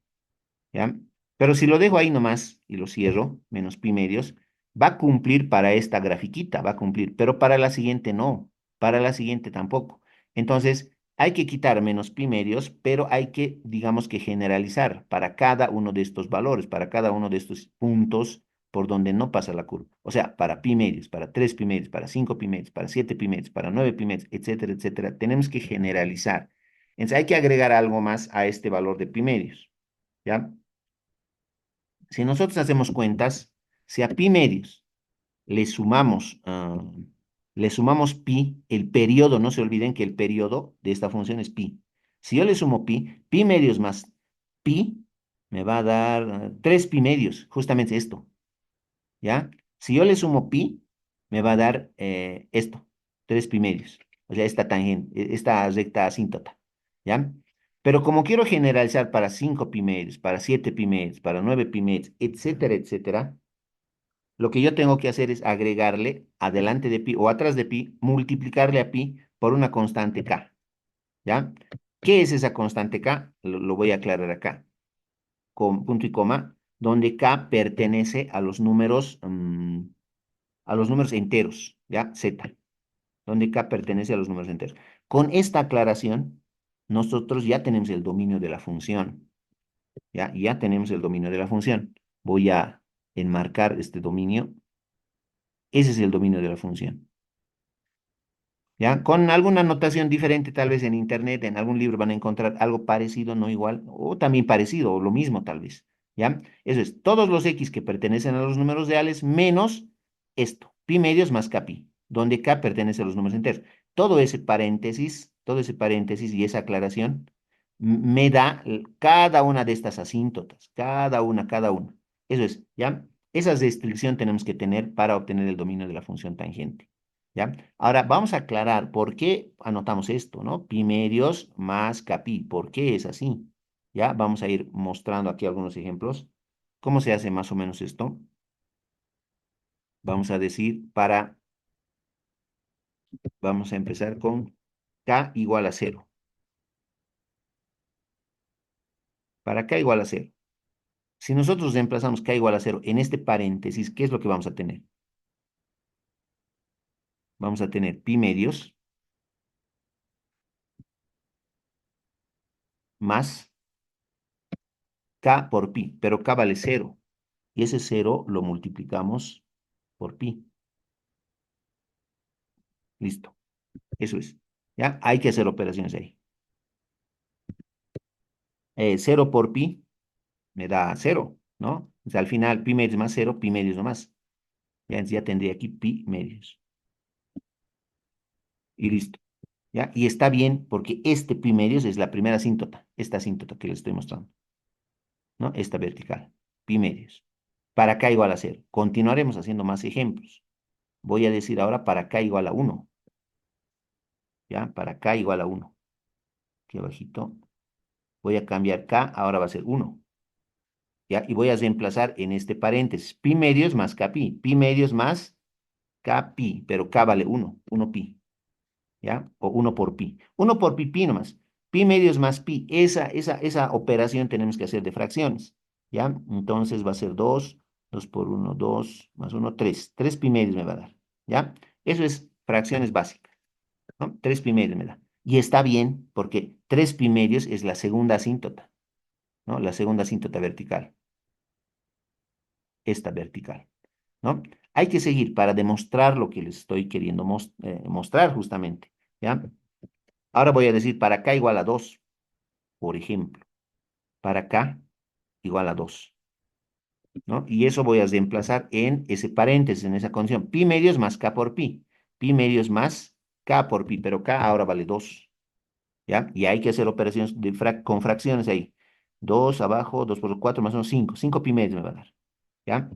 ¿Ya? Pero si lo dejo ahí nomás y lo cierro, menos pi medios, va a cumplir para esta grafiquita, va a cumplir, pero para la siguiente no, para la siguiente tampoco. Entonces, hay que quitar menos pi medios, pero hay que, digamos que generalizar para cada uno de estos valores, para cada uno de estos puntos por donde no pasa la curva. O sea, para pi medios, para 3 pi medios, para 5 pi medios, para 7 pi medios, para 9 pi medios, etcétera, etcétera. Tenemos que generalizar. Entonces, hay que agregar algo más a este valor de pi medios. ¿Ya? Si nosotros hacemos cuentas, si a pi medios le sumamos, le sumamos pi, el periodo, no se olviden que el periodo de esta función es pi. Si yo le sumo pi medios más pi, me va a dar 3 pi medios, justamente esto, ¿ya? Si yo le sumo pi, me va a dar esto, 3 pi medios, o sea, esta tangente, esta recta asíntota, ¿ya? Pero como quiero generalizar para 5 pi medios, para 7 pi medios, para 9 pi medios, etcétera, etcétera, lo que yo tengo que hacer es agregarle adelante de pi o atrás de pi, multiplicarle a pi por una constante k, ¿ya? ¿Qué es esa constante k? Lo voy a aclarar acá, con punto y coma, donde k pertenece a los números enteros, ¿ya? Z, donde k pertenece a los números enteros. Con esta aclaración, nosotros ya tenemos el dominio de la función, ¿ya? Ya tenemos el dominio de la función. Voy a enmarcar este dominio. Ese es el dominio de la función. ¿ya? Con alguna notación diferente, tal vez en internet, en algún libro van a encontrar algo parecido, no igual, o también parecido, o lo mismo tal vez, ¿ya? Eso es, todos los X que pertenecen a los números reales menos esto, pi medios más k pi, donde k pertenece a los números enteros. Todo ese paréntesis y esa aclaración me da cada una de estas asíntotas, cada una. Eso es, ¿ya? Esa restricción tenemos que tener para obtener el dominio de la función tangente. ¿Ya? Ahora vamos a aclarar por qué anotamos esto, ¿no? Pi medios más capi. ¿Por qué es así? ¿Ya? Vamos a ir mostrando aquí algunos ejemplos. ¿Cómo se hace más o menos esto? Vamos a decir vamos a empezar con k igual a cero. Para k igual a cero. Si nosotros reemplazamos k igual a cero en este paréntesis, ¿qué es lo que vamos a tener? Vamos a tener pi medios más k por pi, pero k vale cero. Y ese cero lo multiplicamos por pi. Listo. Eso es. ¿Ya? Hay que hacer operaciones ahí. Cero por pi me da cero, ¿no? O sea, al final pi medios más cero, pi medios nomás. Ya tendría aquí pi medios. Y listo. ¿Ya? Y está bien porque este pi medios es la primera asíntota, esta asíntota que les estoy mostrando, ¿no? Esta vertical, pi medios. Para k igual a cero. Continuaremos haciendo más ejemplos. Voy a decir ahora para k igual a uno. ¿Ya? Para k igual a uno. Aquí abajito. Voy a cambiar k, ahora va a ser uno. ¿Ya? Y voy a reemplazar en este paréntesis, pi medios más k pi, pi medios más k pi, pero k vale uno pi, ¿ya? O uno por pi. Uno por pi, pi nomás. Pi medios más pi, esa operación tenemos que hacer de fracciones, ¿ya? Entonces va a ser 2 por uno 2 más uno 3 3 pi medios me va a dar, ¿ya? Eso es fracciones básicas, ¿no? 3 pi medios me da. Y está bien porque 3 pi medios es la segunda asíntota, ¿no? La segunda asíntota vertical, esta vertical, ¿no? Hay que seguir para demostrar lo que les estoy queriendo mostrar justamente, ¿ya? Ahora voy a decir para k igual a 2, por ejemplo, para k igual a 2, ¿no? Y eso voy a reemplazar en ese paréntesis, en esa condición, pi medios más k por pi medios más k por pi, pero k ahora vale 2, ¿ya? Y hay que hacer operaciones con fracciones ahí. 2 abajo, 2 por 4 más 1, 5. 5 pi medios me va a dar, ¿ya?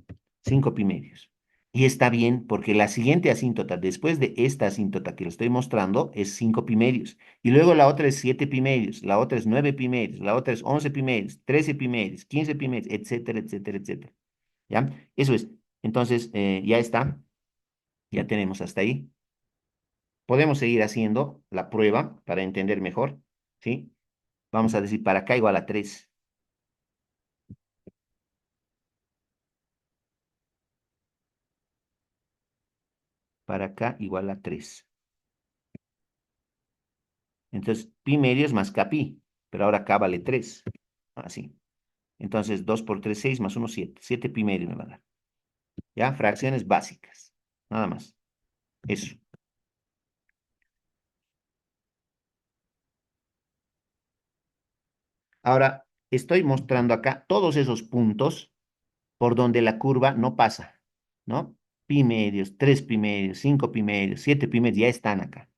5 pi medios. Y está bien porque la siguiente asíntota, después de esta asíntota que le estoy mostrando, es 5 pi medios. Y luego la otra es 7 pi medios, la otra es 9 pi medios, la otra es 11 pi medios, 13 pi medios, 15 pi medios, etcétera, etcétera, etcétera. ¿Ya? Eso es. Entonces, ya está. Ya tenemos hasta ahí. Podemos seguir haciendo la prueba para entender mejor, ¿sí? Vamos a decir para acá igual a 3, para acá igual a 3. Entonces, pi medios más k pi, pero ahora k vale 3. Así. Entonces, 2 por 3 6 más uno 7. 7 pi medio me va a dar. ¿Ya? Fracciones básicas. Nada más. Eso. Ahora, estoy mostrando acá todos esos puntos por donde la curva no pasa, ¿no? Pi medios, 3 pi medios, 5 pi medios, 7 pi medios, ya están acá.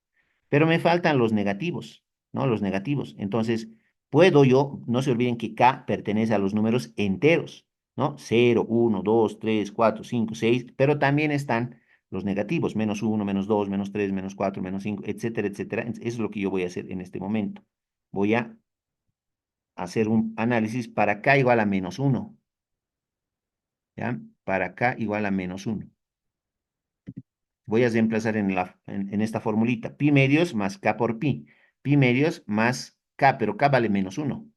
Pero me faltan los negativos, ¿no? Los negativos. Entonces, puedo yo, no se olviden que k pertenece a los números enteros, ¿no? 0, 1, 2, 3, 4, 5, 6, pero también están los negativos, -1, -2, -3, -4, -5, etcétera, etcétera. Eso es lo que yo voy a hacer en este momento. Voy a hacer un análisis para k igual a -1, ¿ya? Para k igual a -1. Voy a reemplazar en esta formulita. Pi medios más k por pi. Pi medios más k, pero k vale -1.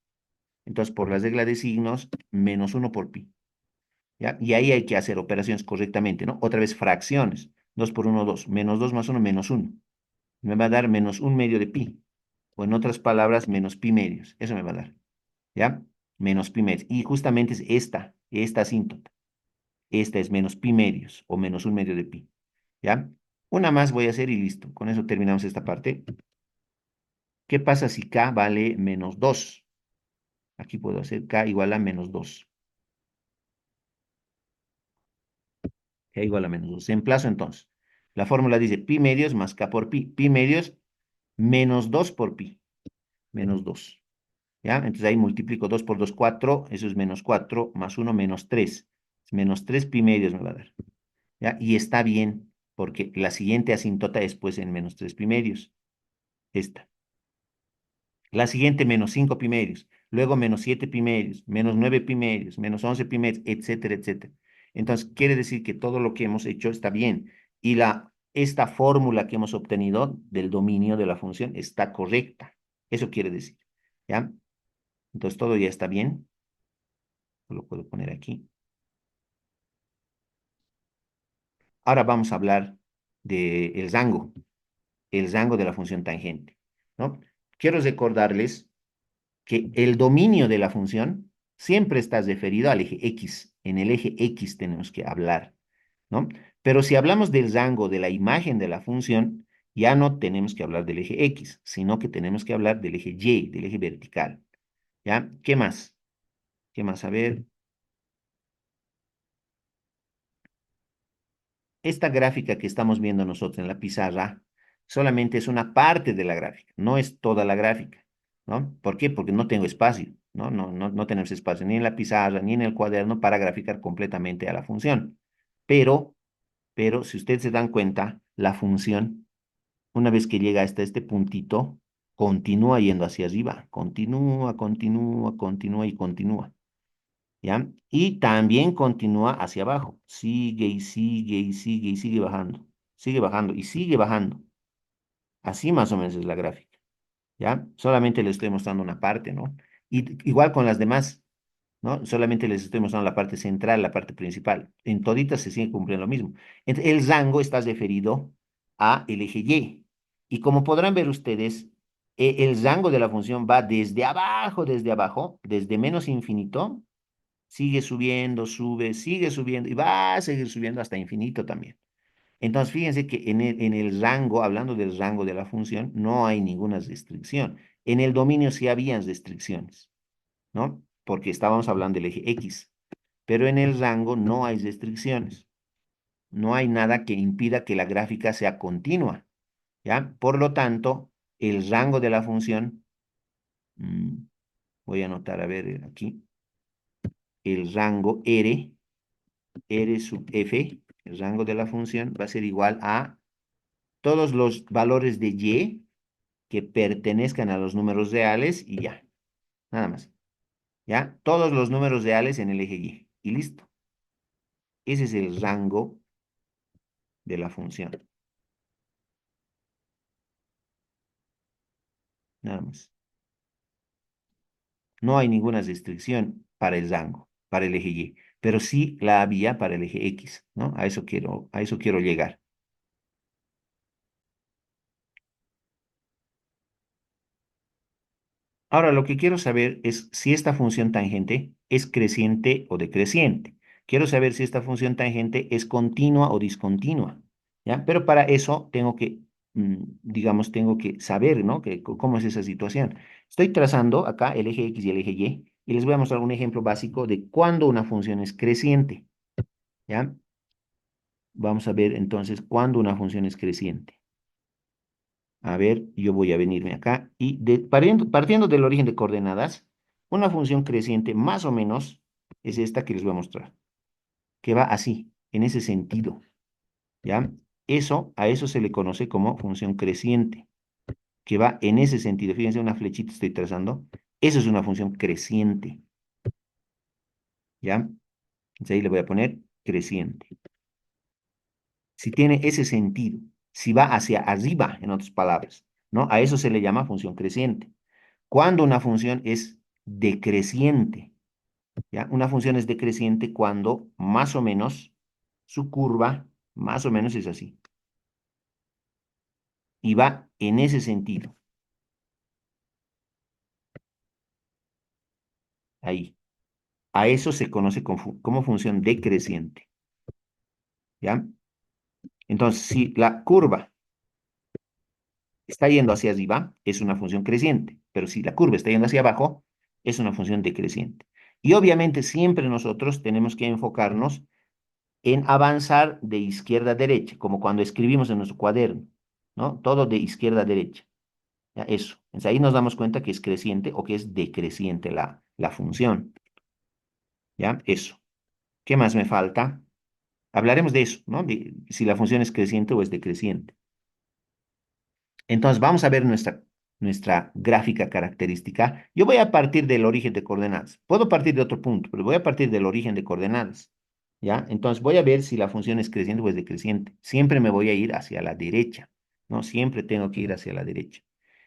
Entonces, por la regla de signos, -1 por pi. ¿Ya? Y ahí hay que hacer operaciones correctamente, ¿no? Otra vez fracciones. 2 por uno 2. -2 más uno -1. Me va a dar -1 medio de pi. O en otras palabras, menos pi medios. Eso me va a dar. ¿Ya? Menos pi medios. Y justamente es esta asíntota. Esta es menos pi medios o -1 medio de pi. ¿Ya? Una más voy a hacer y listo. Con eso terminamos esta parte. ¿Qué pasa si k vale menos 2? Aquí puedo hacer k igual a menos 2. K igual a menos 2. Emplazo entonces. La fórmula dice pi medios más k por pi. Pi medios menos 2 por pi. Menos 2. ¿Ya? Entonces ahí multiplico 2 por 2, 4. Eso es menos 4 más uno menos 3. Menos 3 pi medios me va a dar. ¿Ya? Y está bien, porque la siguiente asíntota es pues en menos 3 pi medios. Esta. La siguiente menos 5 pi medios. Luego menos 7 pi medios, menos 9 pi medios, menos 11 pi medios, etcétera, etcétera. Entonces, quiere decir que todo lo que hemos hecho está bien. Y esta fórmula que hemos obtenido del dominio de la función está correcta. Eso quiere decir. ¿Ya? Entonces, todo ya está bien. Lo puedo poner aquí. Ahora vamos a hablar del rango, el rango de la función tangente, ¿no? Quiero recordarles que el dominio de la función siempre está referido al eje X. En el eje X tenemos que hablar, ¿no? Pero si hablamos del rango de la imagen de la función, ya no tenemos que hablar del eje X, sino que tenemos que hablar del eje Y, del eje vertical, ¿ya? ¿Qué más? ¿Qué más? A ver, esta gráfica que estamos viendo nosotros en la pizarra solamente es una parte de la gráfica, no es toda la gráfica, ¿no? ¿Por qué? Porque no tengo espacio, ¿no? No tenemos espacio ni en la pizarra ni en el cuaderno para graficar completamente a la función. Pero, pero si ustedes se dan cuenta, la función, una vez que llega hasta este puntito, continúa yendo hacia arriba, continúa, continúa, continúa y continúa. ¿Ya? Y también continúa hacia abajo, sigue y sigue y sigue y sigue bajando y sigue bajando. Así más o menos es la gráfica, ¿ya? Solamente les estoy mostrando una parte, ¿no? Y igual con las demás, ¿no? Solamente les estoy mostrando la parte central, la parte principal. En toditas se sigue cumpliendo lo mismo. El rango está referido a el eje Y. Y como podrán ver ustedes, el rango de la función va desde abajo, desde menos infinito sigue subiendo, sube, sigue subiendo y va a seguir subiendo hasta infinito también. Entonces, fíjense que en el rango, hablando del rango de la función, no hay ninguna restricción. En el dominio sí habían restricciones, ¿no? Porque estábamos hablando del eje X, pero en el rango no hay restricciones. No hay nada que impida que la gráfica sea continua, ¿ya? Por lo tanto, el rango de la función, mm, voy a anotar, a ver, aquí, el rango R sub f, el rango de la función, va a ser igual a todos los valores de y que pertenezcan a los números reales y ya, nada más. ¿Ya? Todos los números reales en el eje y. Y listo. Ese es el rango de la función. Nada más. No hay ninguna restricción para el rango, para el eje y, pero sí la había para el eje X, ¿no? A eso quiero llegar. Ahora, lo que quiero saber es si esta función tangente es creciente o decreciente. Quiero saber si esta función tangente es continua o discontinua, ¿ya? Pero para eso tengo que, digamos, tengo que saber, ¿no? Cómo es esa situación. Estoy trazando acá el eje X y el eje y les voy a mostrar un ejemplo básico de cuándo una función es creciente, ¿ya? Vamos a ver entonces cuándo una función es creciente. A ver, yo voy a venirme acá y partiendo del origen de coordenadas, una función creciente más o menos es esta que les voy a mostrar, que va así, en ese sentido, ¿ya? A eso se le conoce como función creciente, que va en ese sentido. Fíjense, una flechita estoy trazando. Eso es una función creciente, ¿ya? Entonces ahí le voy a poner creciente. Si tiene ese sentido, si va hacia arriba, en otras palabras, ¿no? A eso se le llama función creciente. Cuando una función es decreciente, ¿ya? Una función es decreciente cuando más o menos su curva, más o menos es así, y va en ese sentido, ahí. A eso se conoce como función decreciente, ¿ya? Entonces, si la curva está yendo hacia arriba, es una función creciente, pero si la curva está yendo hacia abajo, es una función decreciente. Y obviamente siempre nosotros tenemos que enfocarnos en avanzar de izquierda a derecha, como cuando escribimos en nuestro cuaderno, ¿no? Todo de izquierda a derecha. ¿Ya? Eso. Entonces ahí nos damos cuenta que es creciente o que es decreciente la función. ¿Ya? Eso. ¿Qué más me falta? Hablaremos de eso, ¿no? De si la función es creciente o es decreciente. Entonces, vamos a ver nuestra gráfica característica. Yo voy a partir del origen de coordenadas. Puedo partir de otro punto, pero voy a partir del origen de coordenadas. ¿Ya? Entonces, voy a ver si la función es creciente o es decreciente. Siempre me voy a ir hacia la derecha, ¿no? Siempre tengo que ir hacia la derecha.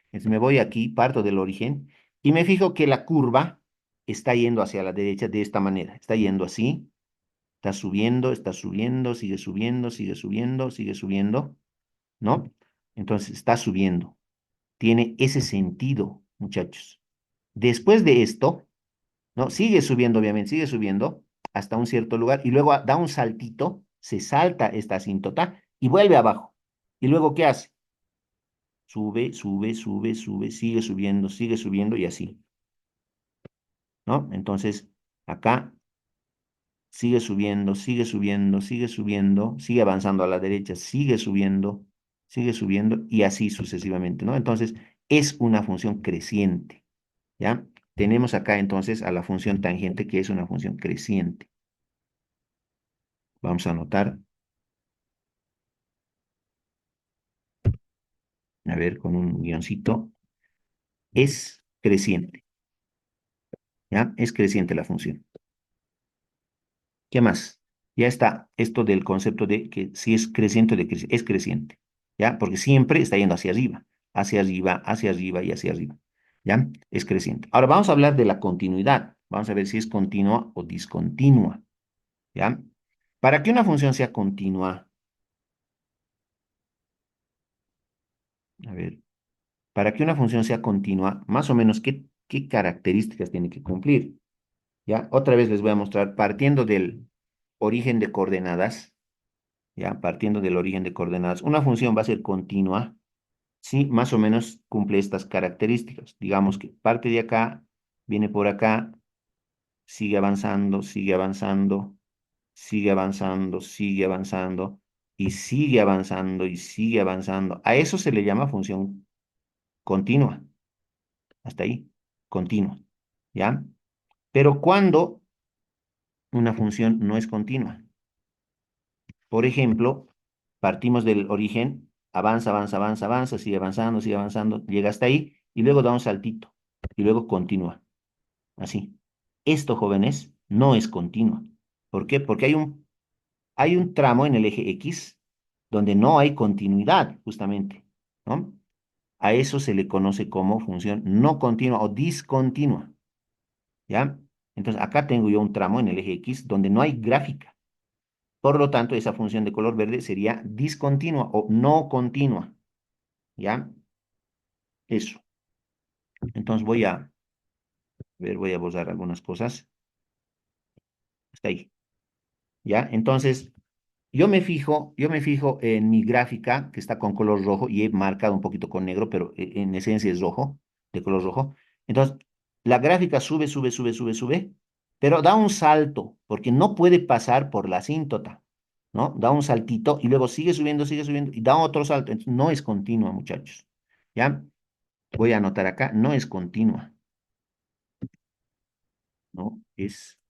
Entonces, me voy aquí, parto del origen, y me fijo que la curva está yendo hacia la derecha de esta manera. Está yendo así, está subiendo, sigue subiendo, sigue subiendo, sigue subiendo, ¿no? Entonces, está subiendo. Tiene ese sentido, muchachos. Después de esto, ¿no? Sigue subiendo, obviamente, sigue subiendo hasta un cierto lugar y luego da un saltito, se salta esta asíntota y vuelve abajo. ¿Y luego qué hace? Sube, sube, sube, sube, sigue subiendo y así, ¿no? Entonces, acá sigue subiendo, sigue subiendo, sigue subiendo, sigue avanzando a la derecha, sigue subiendo y así sucesivamente, ¿no? Entonces, es una función creciente. ¿Ya? Tenemos acá entonces a la función tangente, que es una función creciente. Vamos a anotar, a ver, con un guioncito. Es creciente, ¿ya? Es creciente la función. ¿Qué más? Ya está esto del concepto de que si es creciente o decreciente. Es creciente, ¿ya? Porque siempre está yendo hacia arriba, hacia arriba, hacia arriba y hacia arriba, ¿ya? Es creciente. Ahora vamos a hablar de la continuidad. Vamos a ver si es continua o discontinua, ¿ya? Para que una función sea continua, a ver, para que una función sea continua, más o menos, ¿qué características tiene que cumplir? ¿Ya? Otra vez les voy a mostrar, partiendo del origen de coordenadas, ¿ya? Partiendo del origen de coordenadas, una función va a ser continua si más o menos cumple estas características. Digamos que parte de acá, viene por acá, sigue avanzando, sigue avanzando, sigue avanzando, sigue avanzando, y sigue avanzando, y sigue avanzando. A eso se le llama función continua. Hasta ahí, continua, ¿ya? Pero cuando una función no es continua, por ejemplo, partimos del origen, avanza, avanza, avanza, avanza, sigue avanzando, llega hasta ahí y luego da un saltito y luego continúa, así. Esto, jóvenes, no es continua. ¿Por qué? Porque hay un tramo en el eje X donde no hay continuidad, justamente, ¿no? A eso se le conoce como función no continua o discontinua. ¿Ya? Entonces, acá tengo yo un tramo en el eje X donde no hay gráfica. Por lo tanto, esa función de color verde sería discontinua o no continua. ¿Ya? Eso. Entonces, voy a borrar algunas cosas. Está ahí. ¿Ya? Entonces, yo me fijo en mi gráfica que está con color rojo y he marcado un poquito con negro, pero en esencia es rojo, de color rojo. Entonces, la gráfica sube, sube, sube, sube, sube, pero da un salto porque no puede pasar por la asíntota, ¿no? Da un saltito y luego sigue subiendo y da otro salto. Entonces, no es continua, muchachos. ¿Ya? Voy a anotar acá, no es continua, no es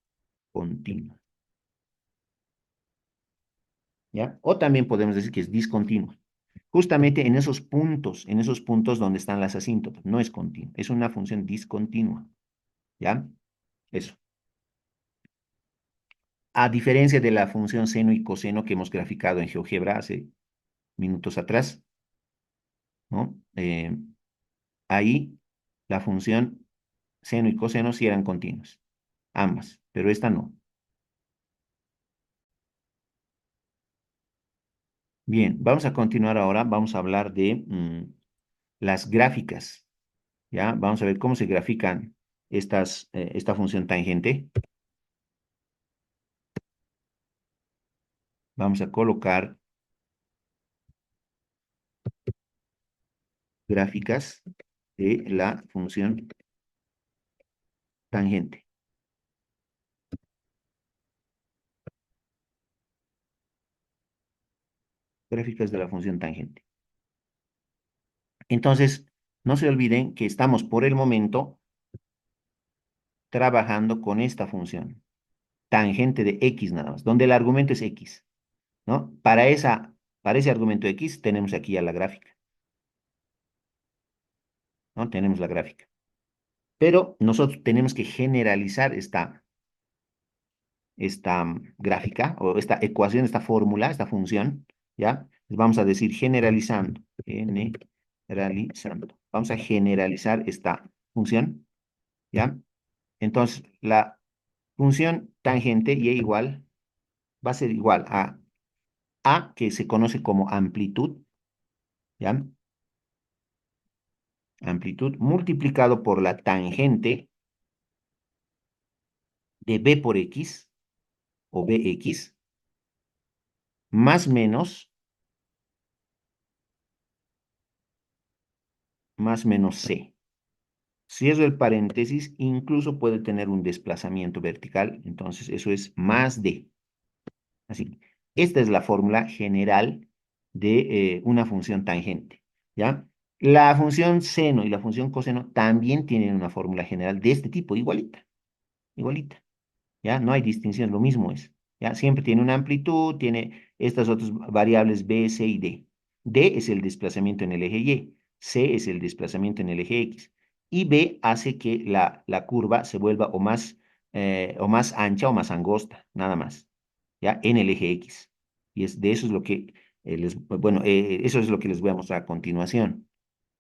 continua. ¿Ya? O también podemos decir que es discontinua. Justamente en esos puntos donde están las asíntotas, no es continua, es una función discontinua, ¿ya? Eso. A diferencia de la función seno y coseno que hemos graficado en GeoGebra hace minutos atrás, ¿no? Ahí la función seno y coseno sí eran continuas, ambas, pero esta no. Bien, vamos a continuar ahora, vamos a hablar de las gráficas, ¿ya? Vamos a ver cómo se grafican esta función tangente. Vamos a colocar gráficas de la función tangente. Gráficas de la función tangente. Entonces, no se olviden que estamos por el momento trabajando con esta función, tangente de x nada más, donde el argumento es x, ¿no? Para ese argumento x tenemos aquí ya la gráfica, ¿no? Tenemos la gráfica. Pero nosotros tenemos que generalizar esta gráfica o esta ecuación, esta fórmula, esta función, ¿ya? Les vamos a decir generalizando. Vamos a generalizar esta función, ¿ya? Entonces, la función tangente y igual va a ser igual a que se conoce como amplitud, ¿ya? Amplitud multiplicado por la tangente de b por x o bx más menos c. Cierro el paréntesis, incluso puede tener un desplazamiento vertical, entonces eso es más d. Así, esta es la fórmula general de una función tangente, ¿ya? La función seno y la función coseno también tienen una fórmula general de este tipo, igualita, igualita, ¿ya? No hay distinción, lo mismo es, ¿ya? Siempre tiene una amplitud, tiene estas otras variables b, c y d. D es el desplazamiento en el eje y, c es el desplazamiento en el eje x, y b hace que la curva se vuelva o más ancha o más angosta, nada más, ¿ya? En el eje X. Y es, de eso es lo que eso es lo que les voy a mostrar a continuación,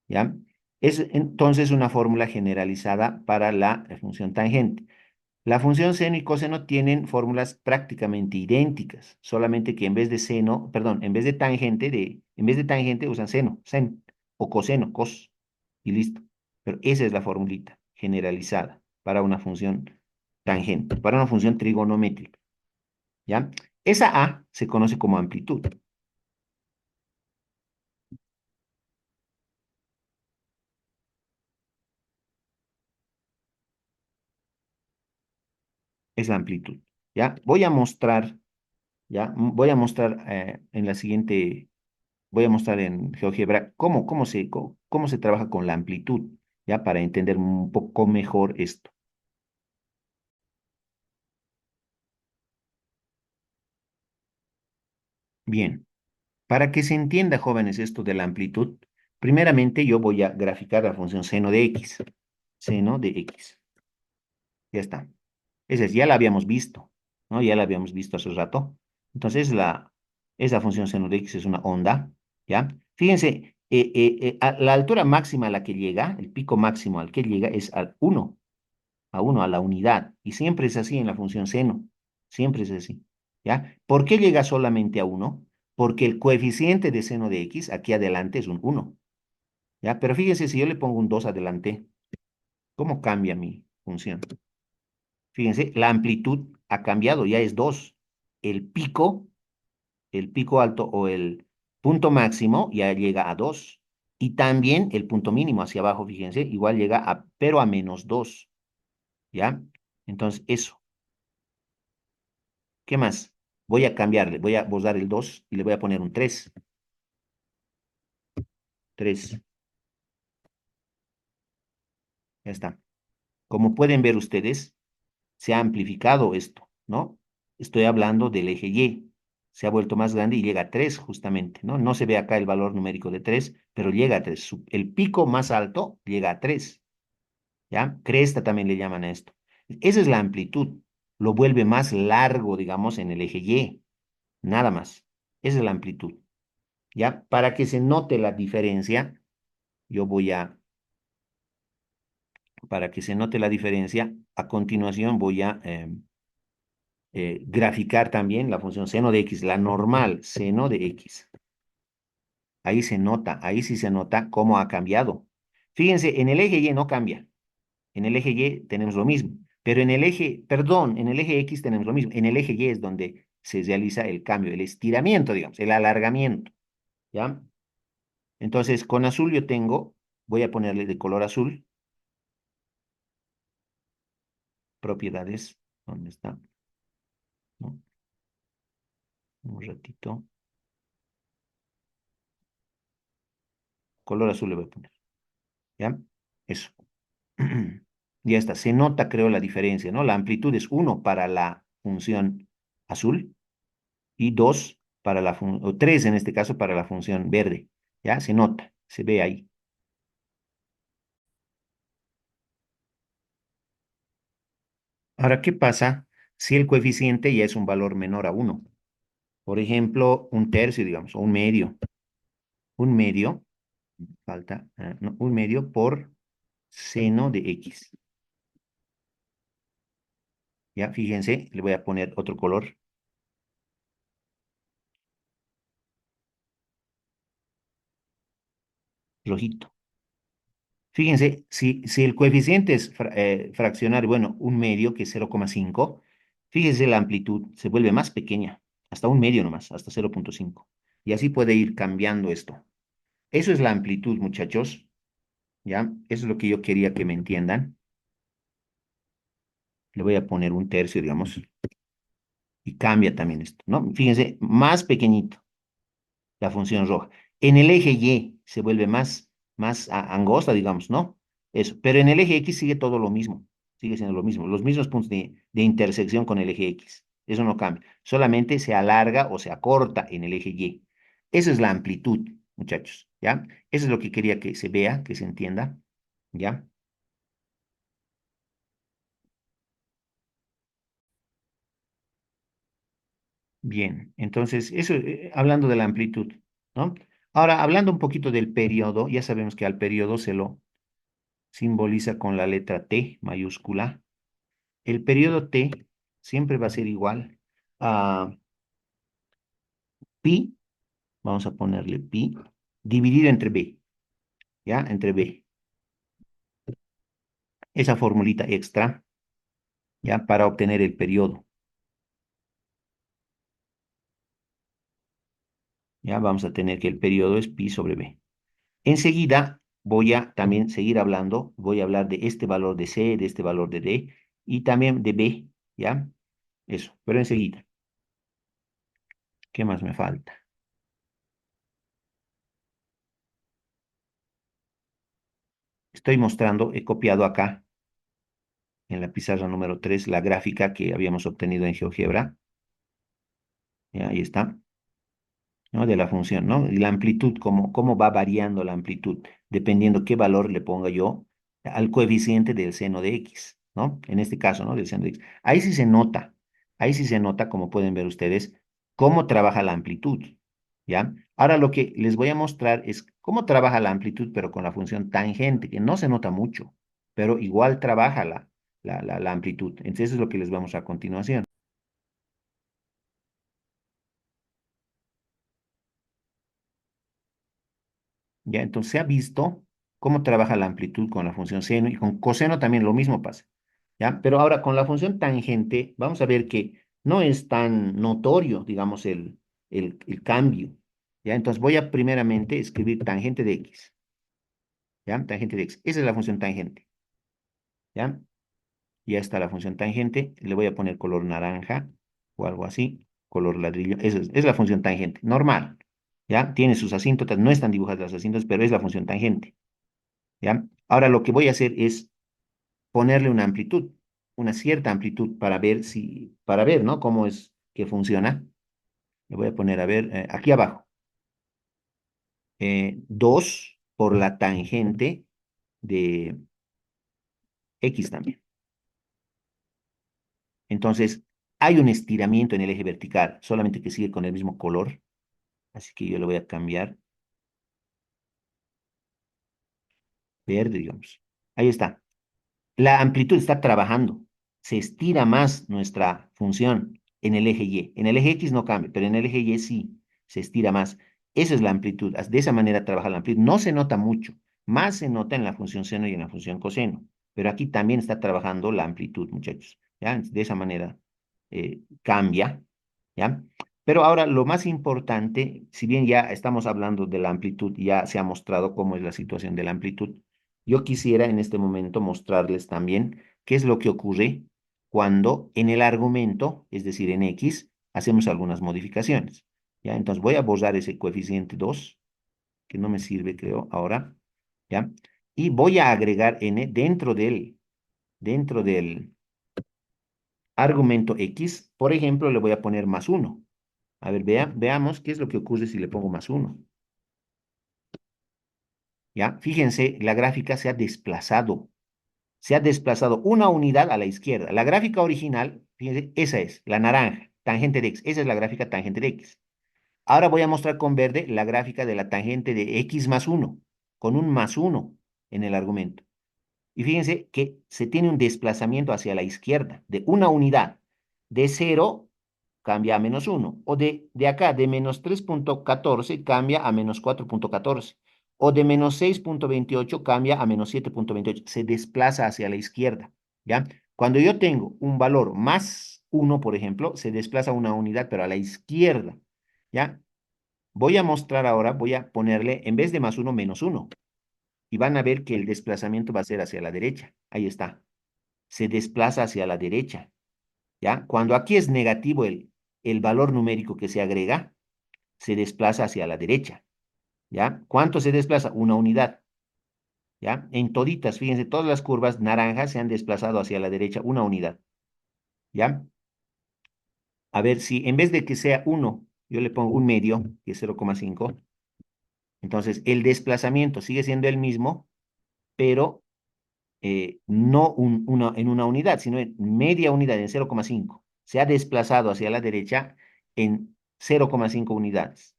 ¿ya? Es entonces una fórmula generalizada para la función tangente. La función seno y coseno tienen fórmulas prácticamente idénticas, solamente que en vez de seno, perdón, en vez de tangente usan sen, o coseno, cos, y listo. Pero esa es la formulita generalizada para una función tangente, para una función trigonométrica. ¿Ya? Esa A se conoce como amplitud, es la amplitud. ¿Ya? Voy a mostrar, ¿ya? Voy a mostrar en la siguiente, voy a mostrar en GeoGebra cómo se trabaja con la amplitud, ¿ya? Para entender un poco mejor esto. Bien, para que se entienda, jóvenes, esto de la amplitud, primeramente yo voy a graficar la función seno de x. Seno de x. Ya está. Esa ya la habíamos visto, ¿no? Ya la habíamos visto hace rato. Entonces, esa función seno de x es una onda, ¿ya? Fíjense, la altura máxima a la que llega, el pico máximo al que llega es al a la unidad. Y siempre es así en la función seno. Siempre es así, ¿ya? ¿Por qué llega solamente a 1? Porque el coeficiente de seno de x aquí adelante es un 1, ¿ya? Pero fíjense, si yo le pongo un 2 adelante, ¿cómo cambia mi función? Fíjense, la amplitud ha cambiado, ya es 2. El pico, el pico alto o el punto máximo ya llega a 2. Y también el punto mínimo hacia abajo, fíjense, igual llega pero a menos 2. ¿Ya? Entonces, eso. ¿Qué más? Voy a cambiarle, voy a borrar el 2 y le voy a poner un 3. 3. Ya está. Como pueden ver ustedes, se ha amplificado esto, ¿no? Estoy hablando del eje Y. Se ha vuelto más grande y llega a 3 justamente, ¿no? No se ve acá el valor numérico de 3, pero llega a 3. El pico más alto llega a 3, ¿ya? Cresta también le llaman a esto. Esa es la amplitud. Lo vuelve más largo, digamos, en el eje Y. Nada más. Esa es la amplitud, ¿ya? Para que se note la diferencia, yo voy a, para que se note la diferencia, a continuación voy a graficar también la función seno de x, la normal seno de x. Ahí se nota, ahí sí se nota cómo ha cambiado. Fíjense, en el eje Y no cambia. En el eje Y tenemos lo mismo. Pero en el eje X tenemos lo mismo. En el eje Y es donde se realiza el cambio, el estiramiento, digamos, el alargamiento. ¿Ya? Entonces, con azul yo tengo Voy a ponerle de color azul, propiedades, ¿dónde está? ¿No? Un ratito, color azul le voy a poner, ¿ya? Eso. Ya está, se nota, creo, la diferencia, ¿no? La amplitud es 1 para la función azul y 2 para la función, o 3 en este caso para la función verde, ¿ya? Se nota, se ve ahí. Ahora, ¿qué pasa si el coeficiente ya es un valor menor a 1? Por ejemplo, un tercio, digamos, o un medio. Un medio, falta, no, un medio por seno de x. Ya, fíjense, le voy a poner otro color, rojito. Fíjense, si el coeficiente es fraccionario, bueno, un medio, que es 0,5, fíjense la amplitud se vuelve más pequeña, hasta un medio nomás, hasta 0,5. Y así puede ir cambiando esto. Eso es la amplitud, muchachos, ¿ya? Eso es lo que yo quería que me entiendan. Le voy a poner un tercio, digamos, y cambia también esto, ¿no? Fíjense, más pequeñito la función roja. En el eje Y se vuelve más angosta, digamos, ¿no? Eso. Pero en el eje X sigue todo lo mismo. Sigue siendo lo mismo. Los mismos puntos de intersección con el eje X. Eso no cambia. Solamente se alarga o se acorta en el eje Y. Esa es la amplitud, muchachos. ¿Ya? Eso es lo que quería que se vea, que se entienda. ¿Ya? Bien. Entonces, eso, hablando de la amplitud, ¿no? Ahora, hablando un poquito del periodo, ya sabemos que al periodo se lo simboliza con la letra T mayúscula. El periodo T siempre va a ser igual a pi, vamos a ponerle pi, dividido entre b, ¿ya? Entre b. Esa formulita extra, ¿ya? Para obtener el periodo, ¿ya? Vamos a tener que el periodo es pi sobre b. Enseguida voy a también seguir hablando, voy a hablar de este valor de c, de este valor de d y también de b, ¿ya? Eso, pero enseguida. ¿Qué más me falta? Estoy mostrando, he copiado acá en la pizarra número 3 la gráfica que habíamos obtenido en GeoGebra. Ya, ahí está, ¿no? De la función, ¿no? Y la amplitud, cómo va variando la amplitud, dependiendo qué valor le ponga yo al coeficiente del seno de x, ¿no? En este caso, ¿no? Del seno de x. Ahí sí se nota, como pueden ver ustedes, cómo trabaja la amplitud, ¿ya? Ahora lo que les voy a mostrar es cómo trabaja la amplitud, pero con la función tangente, que no se nota mucho, pero igual trabaja la amplitud. Entonces, eso es lo que les vamos a continuación. ¿Ya? Entonces se ha visto cómo trabaja la amplitud con la función seno y con coseno también lo mismo pasa, ¿ya? Pero ahora con la función tangente vamos a ver que no es tan notorio, digamos, el cambio, ¿ya? Entonces voy a primeramente escribir tangente de x, ¿ya? Tangente de x. Esa es la función tangente, ¿ya? Ya está la función tangente. Le voy a poner color naranja o algo así, color ladrillo. Esa es la función tangente, normal, ¿ya? Tiene sus asíntotas, no están dibujadas las asíntotas, pero es la función tangente. ¿Ya? Ahora lo que voy a hacer es ponerle una amplitud, una cierta amplitud para ver, ¿no? Cómo es que funciona. Le voy a poner, a ver, aquí abajo, 2 por la tangente de X también. Entonces, hay un estiramiento en el eje vertical, solamente que sigue con el mismo color. Así que yo le voy a cambiar verde, digamos. Ahí está. La amplitud está trabajando. Se estira más nuestra función en el eje Y. En el eje X no cambia, pero en el eje Y sí se estira más. Esa es la amplitud. De esa manera trabaja la amplitud. No se nota mucho. Más se nota en la función seno y en la función coseno. Pero aquí también está trabajando la amplitud, muchachos. ¿Ya? De esa manera cambia. ¿Ya? Pero ahora lo más importante, si bien ya estamos hablando de la amplitud, ya se ha mostrado cómo es la situación de la amplitud, yo quisiera en este momento mostrarles también qué es lo que ocurre cuando en el argumento, es decir, en X, hacemos algunas modificaciones. ¿Ya? Entonces voy a borrar ese coeficiente 2 que no me sirve, creo, ahora. ¿Ya? Y voy a agregar n dentro del argumento X, por ejemplo, le voy a poner más uno. A ver, veamos qué es lo que ocurre si le pongo más uno. ¿Ya? Fíjense, la gráfica se ha desplazado. Se ha desplazado una unidad a la izquierda. La gráfica original, fíjense, esa es, la naranja, tangente de X. Esa es la gráfica tangente de X. Ahora voy a mostrar con verde la gráfica de la tangente de X más uno, con un más uno en el argumento. Y fíjense que se tiene un desplazamiento hacia la izquierda de una unidad. De cero cambia a menos uno. O de acá, de menos 3,14 cambia a menos 4,14. O de menos 6,28 cambia a menos 7,28. Se desplaza hacia la izquierda. ¿Ya? Cuando yo tengo un valor más uno, por ejemplo, se desplaza una unidad, pero a la izquierda. ¿Ya? Voy a mostrar ahora, voy a ponerle, en vez de más uno, menos uno y van a ver que el desplazamiento va a ser hacia la derecha. Ahí está. Se desplaza hacia la derecha. ¿Ya? Cuando aquí es negativo el valor numérico que se agrega, se desplaza hacia la derecha. ¿Ya? ¿Cuánto se desplaza? Una unidad. ¿Ya? En toditas, fíjense, todas las curvas naranjas se han desplazado hacia la derecha una unidad. ¿Ya? A ver si en vez de que sea uno, yo le pongo un medio, que es 0,5. Entonces, el desplazamiento sigue siendo el mismo, pero no en una unidad, sino en media unidad, en 0,5. Se ha desplazado hacia la derecha en 0,5 unidades.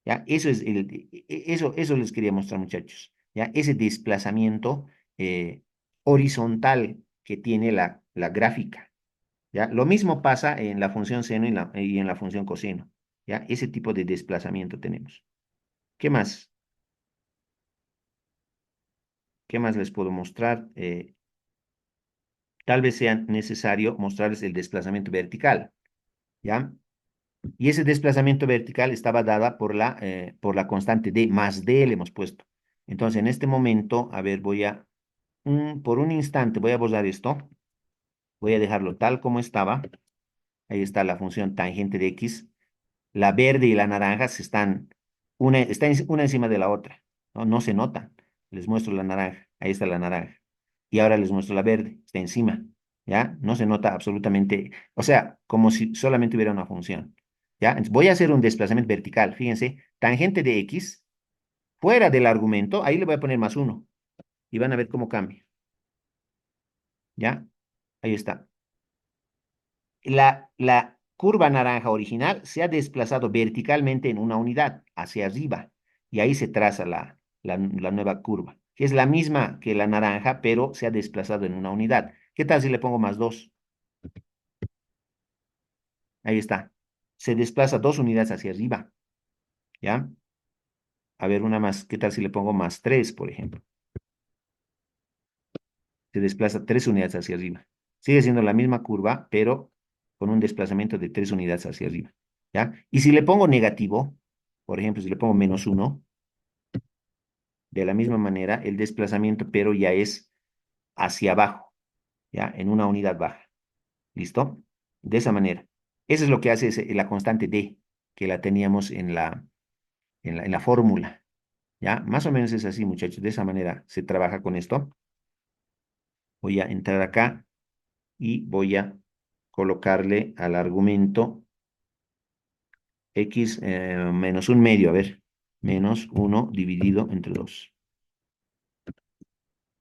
¿Ya? Eso les quería mostrar, muchachos. ¿Ya? Ese desplazamiento horizontal que tiene la gráfica. ¿Ya? Lo mismo pasa en la función seno y en la función coseno. ¿Ya? Ese tipo de desplazamiento tenemos. ¿Qué más? ¿Qué más les puedo mostrar? Tal vez sea necesario mostrarles el desplazamiento vertical, ¿ya? Y ese desplazamiento vertical estaba dada por la constante d, más d le hemos puesto. Entonces, en este momento, a ver, por un instante, voy a borrar esto, voy a dejarlo tal como estaba. Ahí está la función tangente de x. La verde y la naranja están una encima de la otra, ¿no? No se notan. Les muestro la naranja, ahí está la naranja. Y ahora les muestro la verde, está encima, ¿ya? No se nota absolutamente, o sea, como si solamente hubiera una función, ¿ya? Entonces voy a hacer un desplazamiento vertical, fíjense, tangente de x, fuera del argumento, ahí le voy a poner más uno, y van a ver cómo cambia, ¿ya? Ahí está. La curva naranja original se ha desplazado verticalmente en una unidad hacia arriba y ahí se traza la nueva curva, que es la misma que la naranja, pero se ha desplazado en una unidad. ¿Qué tal si le pongo más 2? Ahí está. Se desplaza 2 unidades hacia arriba, ¿ya? A ver, una más. ¿Qué tal si le pongo más 3, por ejemplo? Se desplaza 3 unidades hacia arriba. Sigue siendo la misma curva, pero con un desplazamiento de 3 unidades hacia arriba, ¿ya? Y si le pongo negativo, por ejemplo, si le pongo menos 1, de la misma manera, el desplazamiento, pero ya es hacia abajo, ¿ya? En una unidad baja. ¿Listo? De esa manera. Eso es lo que hace la constante D, que la teníamos en la fórmula, ¿ya? Más o menos es así, muchachos. De esa manera se trabaja con esto. Voy a entrar acá y voy a colocarle al argumento x menos un medio, a ver, menos 1 dividido entre 2.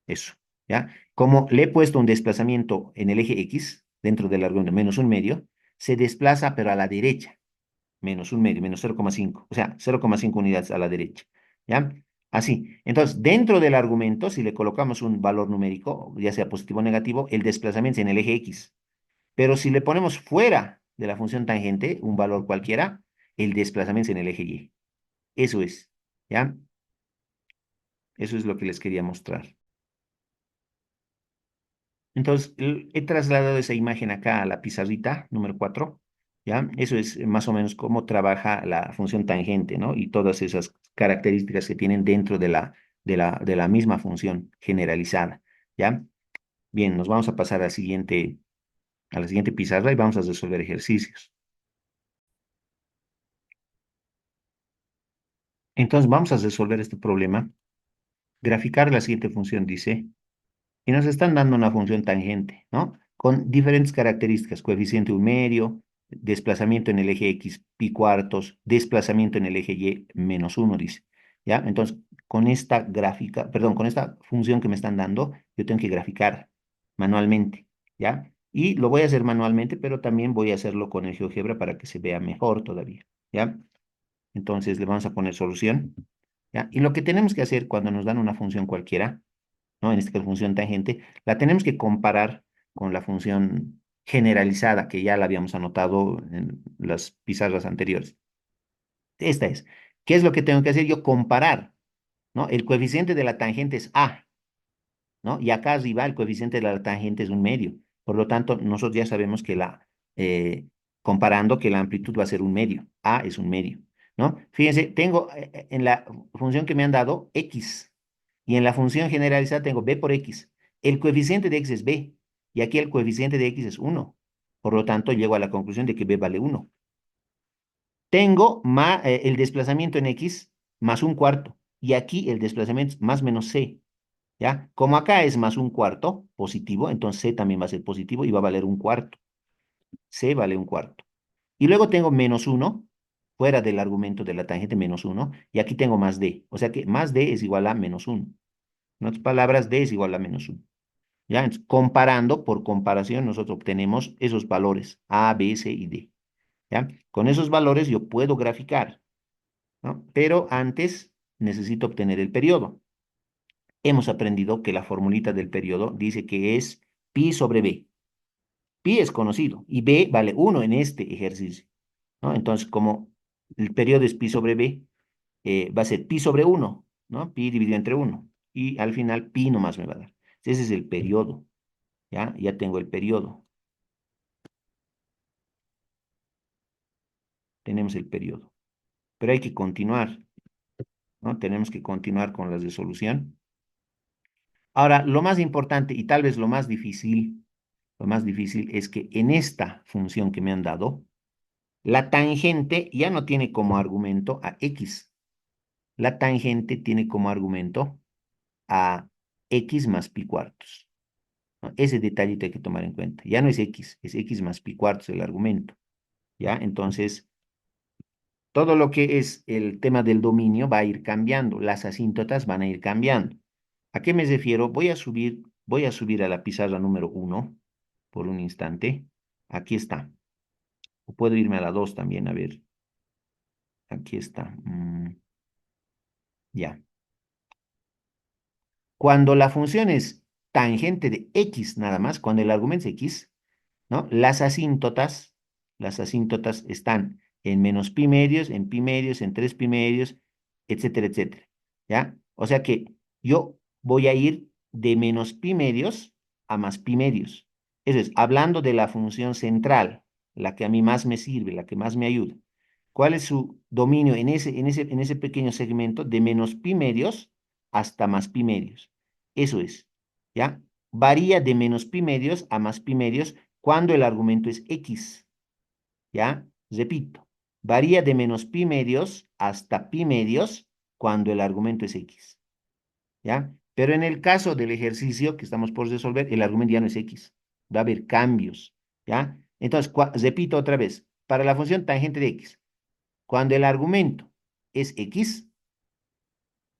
Eso, ¿ya? Como le he puesto un desplazamiento en el eje x, dentro del argumento menos un medio, se desplaza pero a la derecha, menos un medio, menos 0,5, o sea, 0,5 unidades a la derecha, ¿ya? Así. Entonces, dentro del argumento, si le colocamos un valor numérico, ya sea positivo o negativo, el desplazamiento es en el eje x. Pero si le ponemos fuera de la función tangente, un valor cualquiera, el desplazamiento es en el eje y. Eso es, ¿ya? Eso es lo que les quería mostrar. Entonces, he trasladado esa imagen acá a la pizarrita número 4 ¿ya? Eso es más o menos cómo trabaja la función tangente, ¿no? Y todas esas características que tienen dentro de la misma función generalizada, ¿ya? Bien, nos vamos a pasar a la siguiente pizarra y vamos a resolver ejercicios. Entonces, vamos a resolver este problema. Graficar la siguiente función, dice. Y nos están dando una función tangente, ¿no? Con diferentes características, coeficiente un medio, desplazamiento en el eje X pi cuartos, desplazamiento en el eje Y menos uno, dice. ¿Ya? Entonces, con esta gráfica, perdón, con esta función que me están dando, yo tengo que graficar manualmente, ¿ya? Y lo voy a hacer manualmente, pero también voy a hacerlo con el GeoGebra para que se vea mejor todavía, ¿ya? Entonces, le vamos a poner solución, ¿ya? Y lo que tenemos que hacer cuando nos dan una función cualquiera, ¿no? En este caso, función tangente, la tenemos que comparar con la función generalizada, que ya la habíamos anotado en las pizarras anteriores. Esta es. ¿Qué es lo que tengo que hacer? Yo comparar, ¿no? El coeficiente de la tangente es A, ¿no? Y acá arriba el coeficiente de la tangente es un medio. Por lo tanto, nosotros ya sabemos que eh, comparando que la amplitud va a ser un medio. A es un medio, ¿no? Fíjense, tengo en la función que me han dado X y en la función generalizada tengo B por X. El coeficiente de X es B y aquí el coeficiente de X es uno. Por lo tanto, llego a la conclusión de que B vale uno. Tengo el desplazamiento en X más un cuarto y aquí el desplazamiento es más menos C. ¿Ya? Como acá es más un cuarto positivo, entonces C también va a ser positivo y va a valer un cuarto. C vale un cuarto. Y luego tengo menos uno, fuera del argumento de la tangente menos uno, y aquí tengo más D. O sea que más D es igual a menos uno. En otras palabras, D es igual a menos uno. ¿Ya? Entonces, comparando, por comparación, nosotros obtenemos esos valores, A, B, C y D. ¿Ya? Con esos valores yo puedo graficar, ¿no? Pero antes necesito obtener el periodo. Hemos aprendido que la formulita del periodo dice que es pi sobre b. Pi es conocido y b vale uno en este ejercicio, ¿no? Entonces, como el periodo es pi sobre b, va a ser pi sobre uno, ¿no? Pi dividido entre uno. Y al final pi nomás me va a dar. Ese es el periodo, ¿ya? Ya tengo el periodo. Tenemos el periodo. Pero hay que continuar, ¿no? Tenemos que continuar con la resolución. Ahora, lo más importante y tal vez lo más difícil es que en esta función que me han dado, la tangente ya no tiene como argumento a x. La tangente tiene como argumento a x más pi cuartos, ¿no? Ese detallito hay que tomar en cuenta. Ya no es x más pi cuartos el argumento, ¿ya? Entonces, todo lo que es el tema del dominio va a ir cambiando. Las asíntotas van a ir cambiando. ¿A qué me refiero? Voy a subir a la pizarra número uno por un instante. Aquí está. O puedo irme a la 2 también, a ver. Aquí está. Ya. Cuando la función es tangente de x nada más, cuando el argumento es x, ¿no? Las asíntotas están en menos pi medios, en pi medios, en 3 pi medios, etcétera, etcétera. ¿Ya? O sea que yo voy a ir de menos pi medios a más pi medios. Eso es, hablando de la función central, la que a mí más me sirve, la que más me ayuda. ¿Cuál es su dominio en ese pequeño segmento de menos pi medios hasta más pi medios? Eso es, ¿ya? Varía de menos pi medios a más pi medios cuando el argumento es x, ¿ya? Repito, varía de menos pi medios hasta pi medios cuando el argumento es x, ¿ya? Pero en el caso del ejercicio que estamos por resolver, el argumento ya no es x, va a haber cambios, ¿ya? Entonces, repito otra vez, para la función tangente de x, cuando el argumento es x,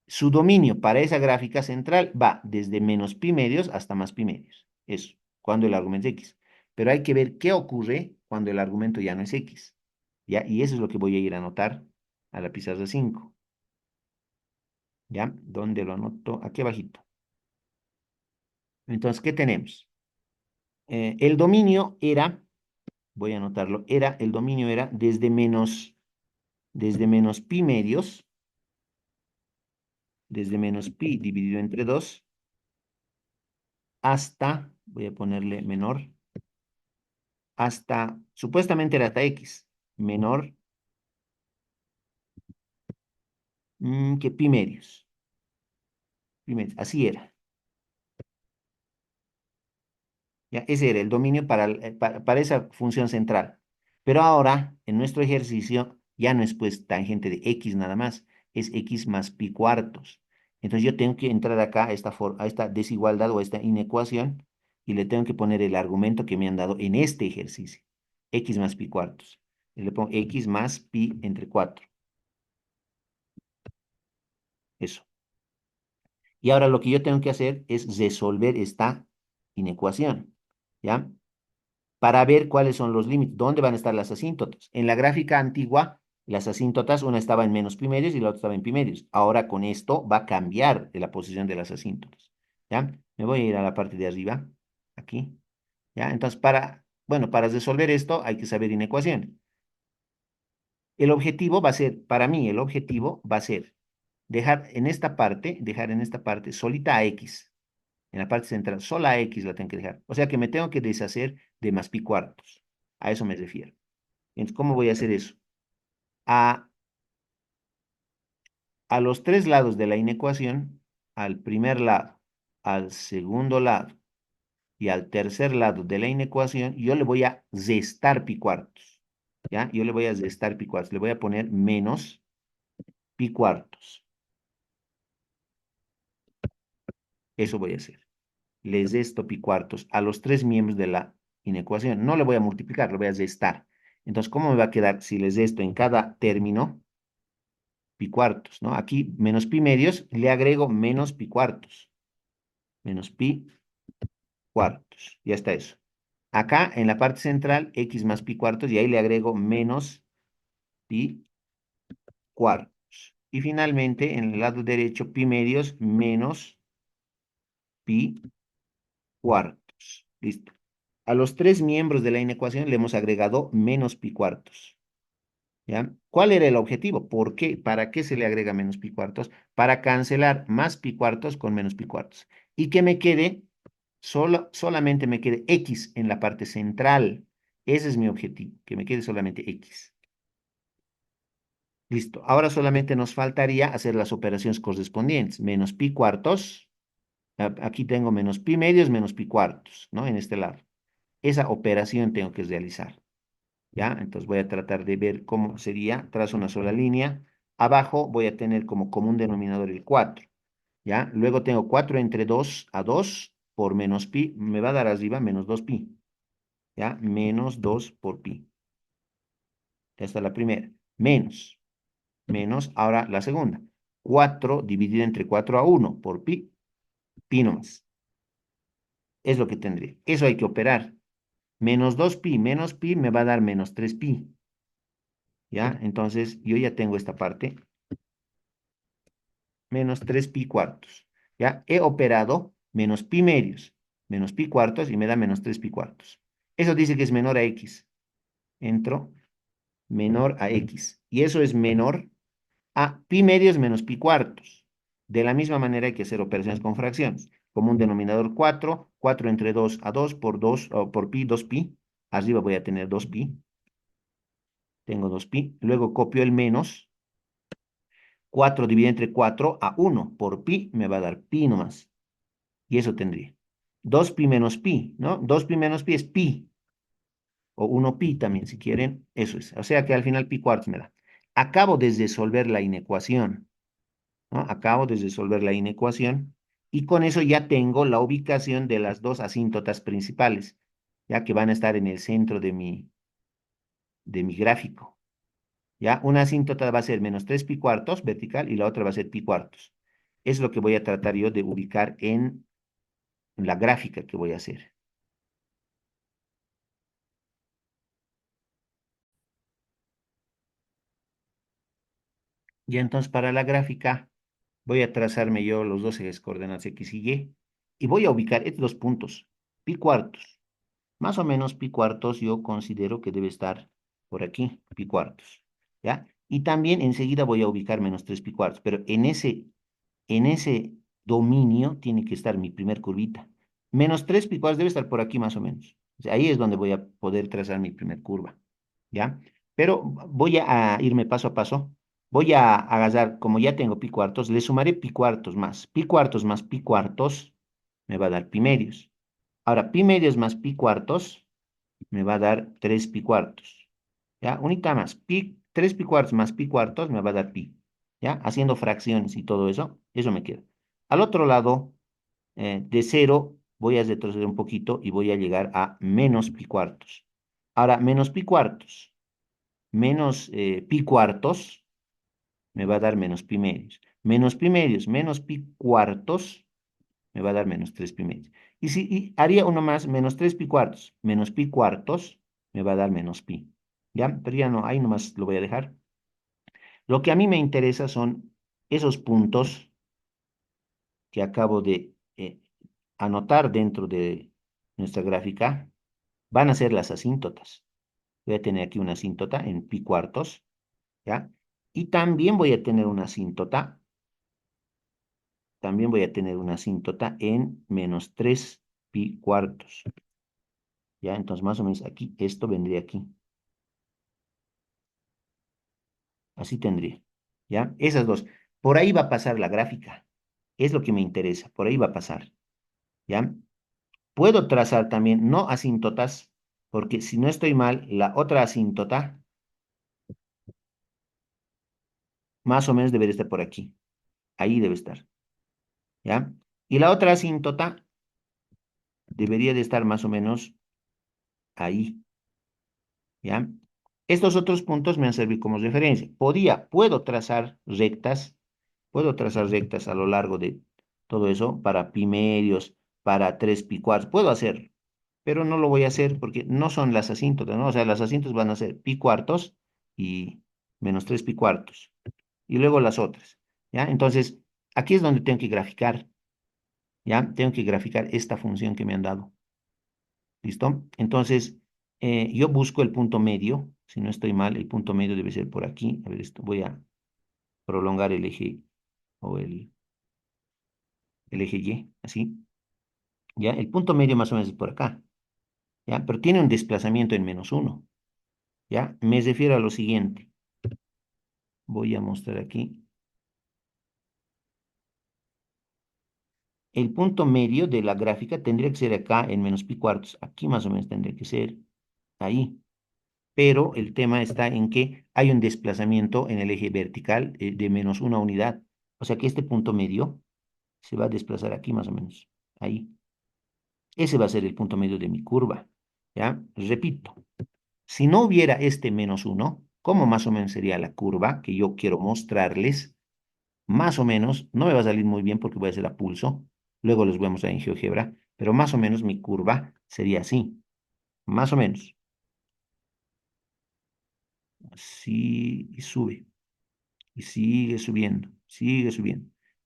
su dominio para esa gráfica central va desde menos pi medios hasta más pi medios. Eso, cuando el argumento es x. Pero hay que ver qué ocurre cuando el argumento ya no es x. ¿Ya? Y eso es lo que voy a ir a anotar a la pizarra 5. ¿Ya? ¿Dónde lo anoto? Aquí abajito. Entonces, ¿qué tenemos? El dominio era, voy a anotarlo, el dominio era desde menos pi medios, desde menos pi dividido entre 2 hasta, voy a ponerle menor, hasta, supuestamente era hasta x, menor que pi medios. Así era. ¿Ya? Ese era el dominio para esa función central. Pero ahora, en nuestro ejercicio, ya no es pues tangente de x nada más, es x más pi cuartos. Entonces yo tengo que entrar acá a esta desigualdad o a esta inecuación y le tengo que poner el argumento que me han dado en este ejercicio, x más pi cuartos. Y le pongo x más pi entre 4. Eso. Y ahora lo que yo tengo que hacer es resolver esta inecuación, ¿ya? Para ver cuáles son los límites, dónde van a estar las asíntotas. En la gráfica antigua, las asíntotas, una estaba en menos pi medios y la otra estaba en pi medios. Ahora con esto va a cambiar de la posición de las asíntotas, ¿ya? Me voy a ir a la parte de arriba, aquí, ¿ya? Entonces, bueno, para resolver esto hay que saber inecuaciones. El objetivo va a ser, para mí, el objetivo va a ser dejar en esta parte solita a x, en la parte central, sola a x la tengo que dejar. O sea que me tengo que deshacer de más pi cuartos. A eso me refiero. Entonces, ¿cómo voy a hacer eso? A, a los tres lados de la inecuación, al primer lado, al segundo lado y al tercer lado de la inecuación, yo le voy a restar pi cuartos. ¿Ya? Yo le voy a restar pi cuartos. Le voy a poner menos pi cuartos. Eso voy a hacer. Les resto pi cuartos a los tres miembros de la inecuación. No le voy a multiplicar, le voy a restar. Entonces, ¿cómo me va a quedar si les resto en cada término pi cuartos, ¿no? Aquí menos pi medios, le agrego menos pi cuartos. Menos pi cuartos. Ya está eso. Acá en la parte central, x más pi cuartos, y ahí le agrego menos pi cuartos. Y finalmente, en el lado derecho, pi medios menos pi cuartos. Listo. A los tres miembros de la inecuación le hemos agregado menos pi cuartos. ¿Ya? ¿Cuál era el objetivo? ¿Por qué? ¿Para qué se le agrega menos pi cuartos? Para cancelar más pi cuartos con menos pi cuartos. Y que me quede, solamente me quede x en la parte central. Ese es mi objetivo, que me quede solamente x. Listo. Ahora solamente nos faltaría hacer las operaciones correspondientes. Menos pi cuartos. Aquí tengo menos pi medios, menos pi cuartos, ¿no? En este lado. Esa operación tengo que realizar. ¿Ya? Entonces voy a tratar de ver cómo sería. Trazo una sola línea. Abajo voy a tener como común denominador el 4. ¿Ya? Luego tengo 4 entre 2 a 2 por menos pi. Me va a dar arriba menos 2 pi. ¿Ya? Menos 2 por pi. Esta es la primera. Menos, ahora la segunda. 4 dividido entre 4 a 1 por pi. Pi nomás. Es lo que tendré. Eso hay que operar. Menos 2 pi menos pi me va a dar menos 3 pi. ¿Ya? Entonces yo ya tengo esta parte. Menos 3 pi cuartos. ¿Ya? He operado menos pi medios, menos pi cuartos y me da menos 3 pi cuartos. Eso dice que es menor a x. Entro, menor a x. Y eso es menor a pi medios menos pi cuartos. De la misma manera hay que hacer operaciones con fracciones. Como un denominador 4, 4 entre 2 a 2 por 2, o por pi, 2 pi. Arriba voy a tener 2 pi. Tengo 2 pi. Luego copio el menos. 4 dividido entre 4 a 1 por pi me va a dar pi nomás. Y eso tendría. 2 pi menos pi, ¿no? 2 pi menos pi es pi. O 1 pi también, si quieren. Eso es. O sea que al final pi cuartos me da. Acabo de resolver la inecuación, ¿no? Acabo de resolver la inecuación. Y con eso ya tengo la ubicación de las dos asíntotas principales, ya que van a estar en el centro de mi gráfico. ¿Ya? Una asíntota va a ser menos 3 pi cuartos vertical y la otra va a ser pi cuartos. Es lo que voy a tratar yo de ubicar en la gráfica que voy a hacer. Y entonces para la gráfica voy a trazarme yo los dos ejes coordenadas X y voy a ubicar estos dos puntos, pi cuartos. Más o menos pi cuartos yo considero que debe estar por aquí, pi cuartos. ¿Ya? Y también enseguida voy a ubicar menos 3 pi cuartos, pero en ese dominio tiene que estar mi primer curvita. Menos 3 pi cuartos debe estar por aquí más o menos. sea, ahí es donde voy a poder trazar mi primer curva, ¿ya? Pero voy a irme paso a paso. Voy a agarrar, como ya tengo pi cuartos, le sumaré pi cuartos más. Pi cuartos más pi cuartos me va a dar pi medios. Ahora, pi medios más pi cuartos me va a dar 3 pi cuartos. ¿Ya? Unita más. 3 pi cuartos más pi cuartos me va a dar pi. ¿Ya? Haciendo fracciones y todo eso, eso me queda. Al otro lado, de cero, voy a retroceder un poquito y voy a llegar a menos pi cuartos. Ahora, menos pi cuartos, menos pi cuartos, me va a dar menos pi medios. Menos pi medios, menos pi cuartos, me va a dar menos 3 pi medios. Y haría uno más, menos 3 pi cuartos, menos pi cuartos, me va a dar menos pi. ¿Ya? Pero ya no, ahí nomás lo voy a dejar. Lo que a mí me interesa son esos puntos que acabo de anotar dentro de nuestra gráfica, van a ser las asíntotas. Voy a tener aquí una asíntota en pi cuartos, ¿ya? Y también voy a tener una asíntota en menos 3 pi cuartos, ¿ya? Entonces, más o menos aquí, esto vendría aquí. Así tendría, ¿ya? Esas dos. Por ahí va a pasar la gráfica. Es lo que me interesa. Por ahí va a pasar, ¿ya? Puedo trazar también no asíntotas, porque si no estoy mal, la otra asíntota más o menos debería estar por aquí. Ahí debe estar, ¿ya? Y la otra asíntota debería de estar más o menos ahí, ¿ya? Estos otros puntos me han servido como referencia. Puedo trazar rectas a lo largo de todo eso para pi medios, para 3 pi cuartos. Puedo hacerlo, pero no lo voy a hacer porque no son las asíntotas, ¿no? O sea, las asíntotas van a ser pi cuartos y menos 3 pi cuartos. Y luego las otras, ¿ya? Entonces, aquí es donde tengo que graficar, ¿ya? Tengo que graficar esta función que me han dado. ¿Listo? Entonces, yo busco el punto medio. Si no estoy mal, el punto medio debe ser por aquí. A ver, esto, voy a prolongar el eje o el eje Y, así. ¿Ya? El punto medio más o menos es por acá. ¿Ya? Pero tiene un desplazamiento en menos uno. ¿Ya? Me refiero a lo siguiente. Voy a mostrar aquí. El punto medio de la gráfica tendría que ser acá en menos pi cuartos. Aquí más o menos tendría que ser ahí. Pero el tema está en que hay un desplazamiento en el eje vertical de menos una unidad. O sea que este punto medio se va a desplazar aquí más o menos, ahí. Ese va a ser el punto medio de mi curva, ¿ya? Repito, si no hubiera este menos uno, ¿cómo más o menos sería la curva que yo quiero mostrarles? Más o menos, no me va a salir muy bien porque voy a hacer a pulso, luego les voy a mostrar en GeoGebra, pero más o menos mi curva sería así, más o menos, así y sube. Y sigue subiendo.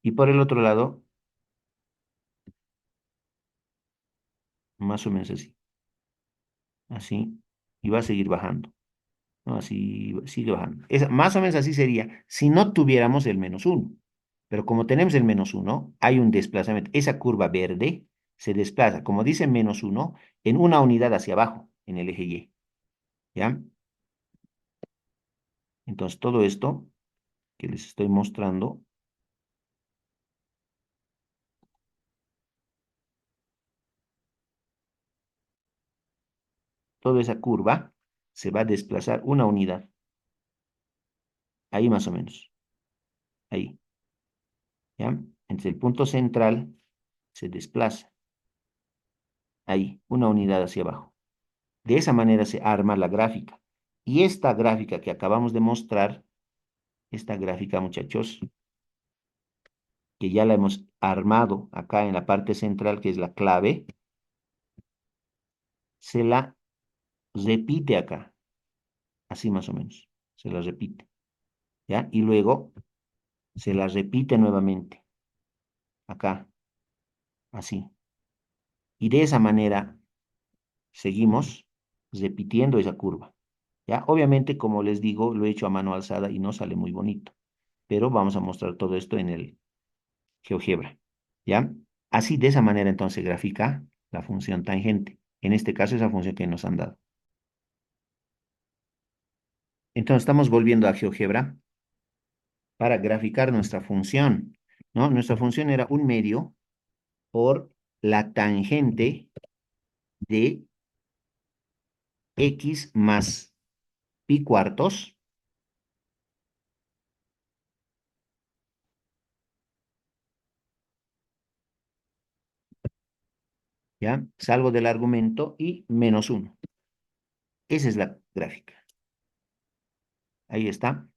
Y por el otro lado, más o menos así, así, y va a seguir bajando, ¿no? Así sigue bajando. Más o menos así sería si no tuviéramos el menos uno. Pero como tenemos el menos uno, hay un desplazamiento. Esa curva verde se desplaza, como dice menos uno, en una unidad hacia abajo, en el eje Y. ¿Ya? Entonces, todo esto que les estoy mostrando, toda esa curva se va a desplazar una unidad. Ahí más o menos. Ahí. ¿Ya? Entre el punto central se desplaza, ahí, una unidad hacia abajo. De esa manera se arma la gráfica. Y esta gráfica que acabamos de mostrar, esta gráfica, muchachos, que ya la hemos armado acá en la parte central, que es la clave, se la repite acá, así más o menos, se la repite, ¿ya? Y luego se la repite nuevamente, acá, así. Y de esa manera seguimos repitiendo esa curva. ¿Ya? Obviamente, como les digo, lo he hecho a mano alzada y no sale muy bonito, pero vamos a mostrar todo esto en el GeoGebra. ¿Ya? Así, de esa manera, entonces, grafica la función tangente En este caso, esa función que nos han dado. Entonces, estamos volviendo a GeoGebra para graficar nuestra función, ¿no? Nuestra función era un medio por la tangente de x más pi cuartos, ¿ya? Salvo del argumento y menos uno. Esa es la gráfica. Ahí está.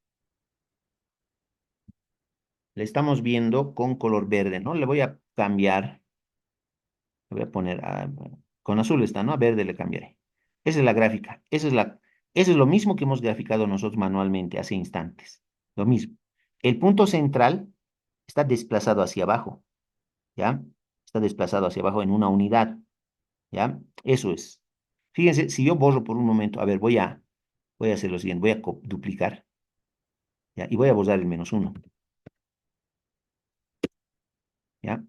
Le estamos viendo con color verde, ¿no? Le voy a cambiar, le voy a poner, con azul está, ¿no? A verde le cambiaré. Esa es la gráfica. Eso es lo mismo que hemos graficado nosotros manualmente hace instantes. Lo mismo. El punto central está desplazado hacia abajo, ¿ya? Está desplazado hacia abajo en una unidad, ¿ya? Eso es. Fíjense, si yo borro por un momento, a ver, voy a hacer lo siguiente, voy a duplicar, ¿ya? Y voy a borrar el menos uno, ¿ya?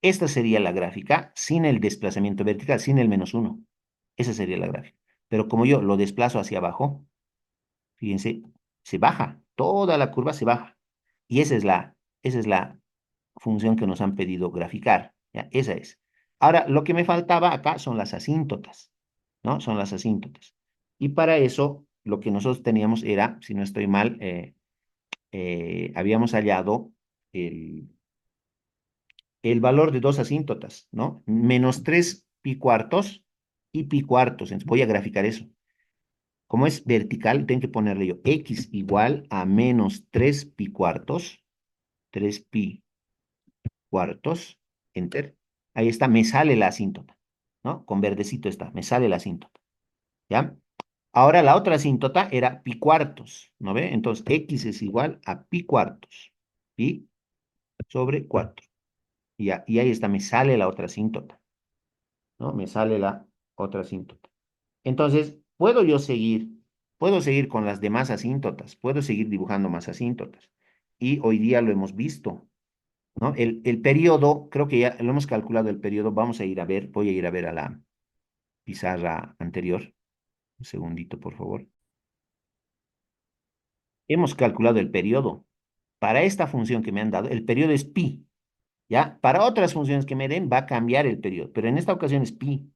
Esta sería la gráfica sin el desplazamiento vertical, sin el menos uno. Esa sería la gráfica. Pero como yo lo desplazo hacia abajo, fíjense, se baja, toda la curva se baja. Y esa es la función que nos han pedido graficar, ¿ya? Esa es. Ahora, lo que me faltaba acá son las asíntotas, ¿no? Son las asíntotas. Y para eso, lo que nosotros teníamos era, si no estoy mal, habíamos hallado el, el valor de dos asíntotas, ¿no? Menos 3 pi cuartos y pi cuartos. Entonces voy a graficar eso. Como es vertical, tengo que ponerle yo x igual a menos 3 pi cuartos, 3 pi cuartos, enter. Ahí está, me sale la asíntota, ¿no? Con verdecito está, me sale la asíntota, ¿ya? Ahora la otra asíntota era pi cuartos, ¿no ve? Entonces x es igual a pi cuartos, pi sobre 4. Y ahí está, me sale la otra asíntota, ¿no? Me sale la otra asíntota. Entonces, puedo seguir con las demás asíntotas, puedo seguir dibujando más asíntotas. Y hoy día lo hemos visto, ¿no? El periodo, creo que ya lo hemos calculado el periodo, vamos a ir a ver, voy a ir a ver a la pizarra anterior. Un segundito, por favor. Hemos calculado el periodo. Para esta función que me han dado, el periodo es pi, ¿ya? Para otras funciones que me den, va a cambiar el periodo, pero en esta ocasión es pi.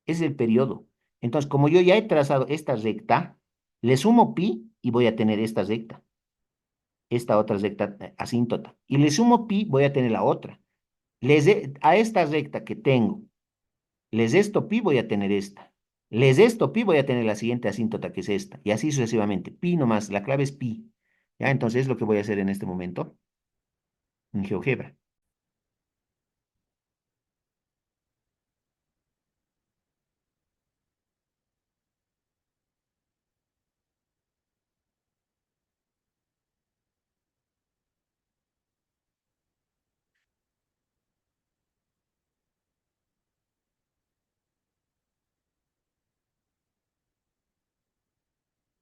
Es el periodo. Entonces, como yo ya he trazado esta recta, le sumo pi y voy a tener esta recta, esta otra recta asíntota. Y le sumo pi, voy a tener la otra. A esta recta que tengo, les esto pi, voy a tener esta. Les esto pi, voy a tener la siguiente asíntota, que es esta. Y así sucesivamente. Pi nomás, la clave es pi. ¿Ya? Entonces, es lo que voy a hacer en este momento en GeoGebra.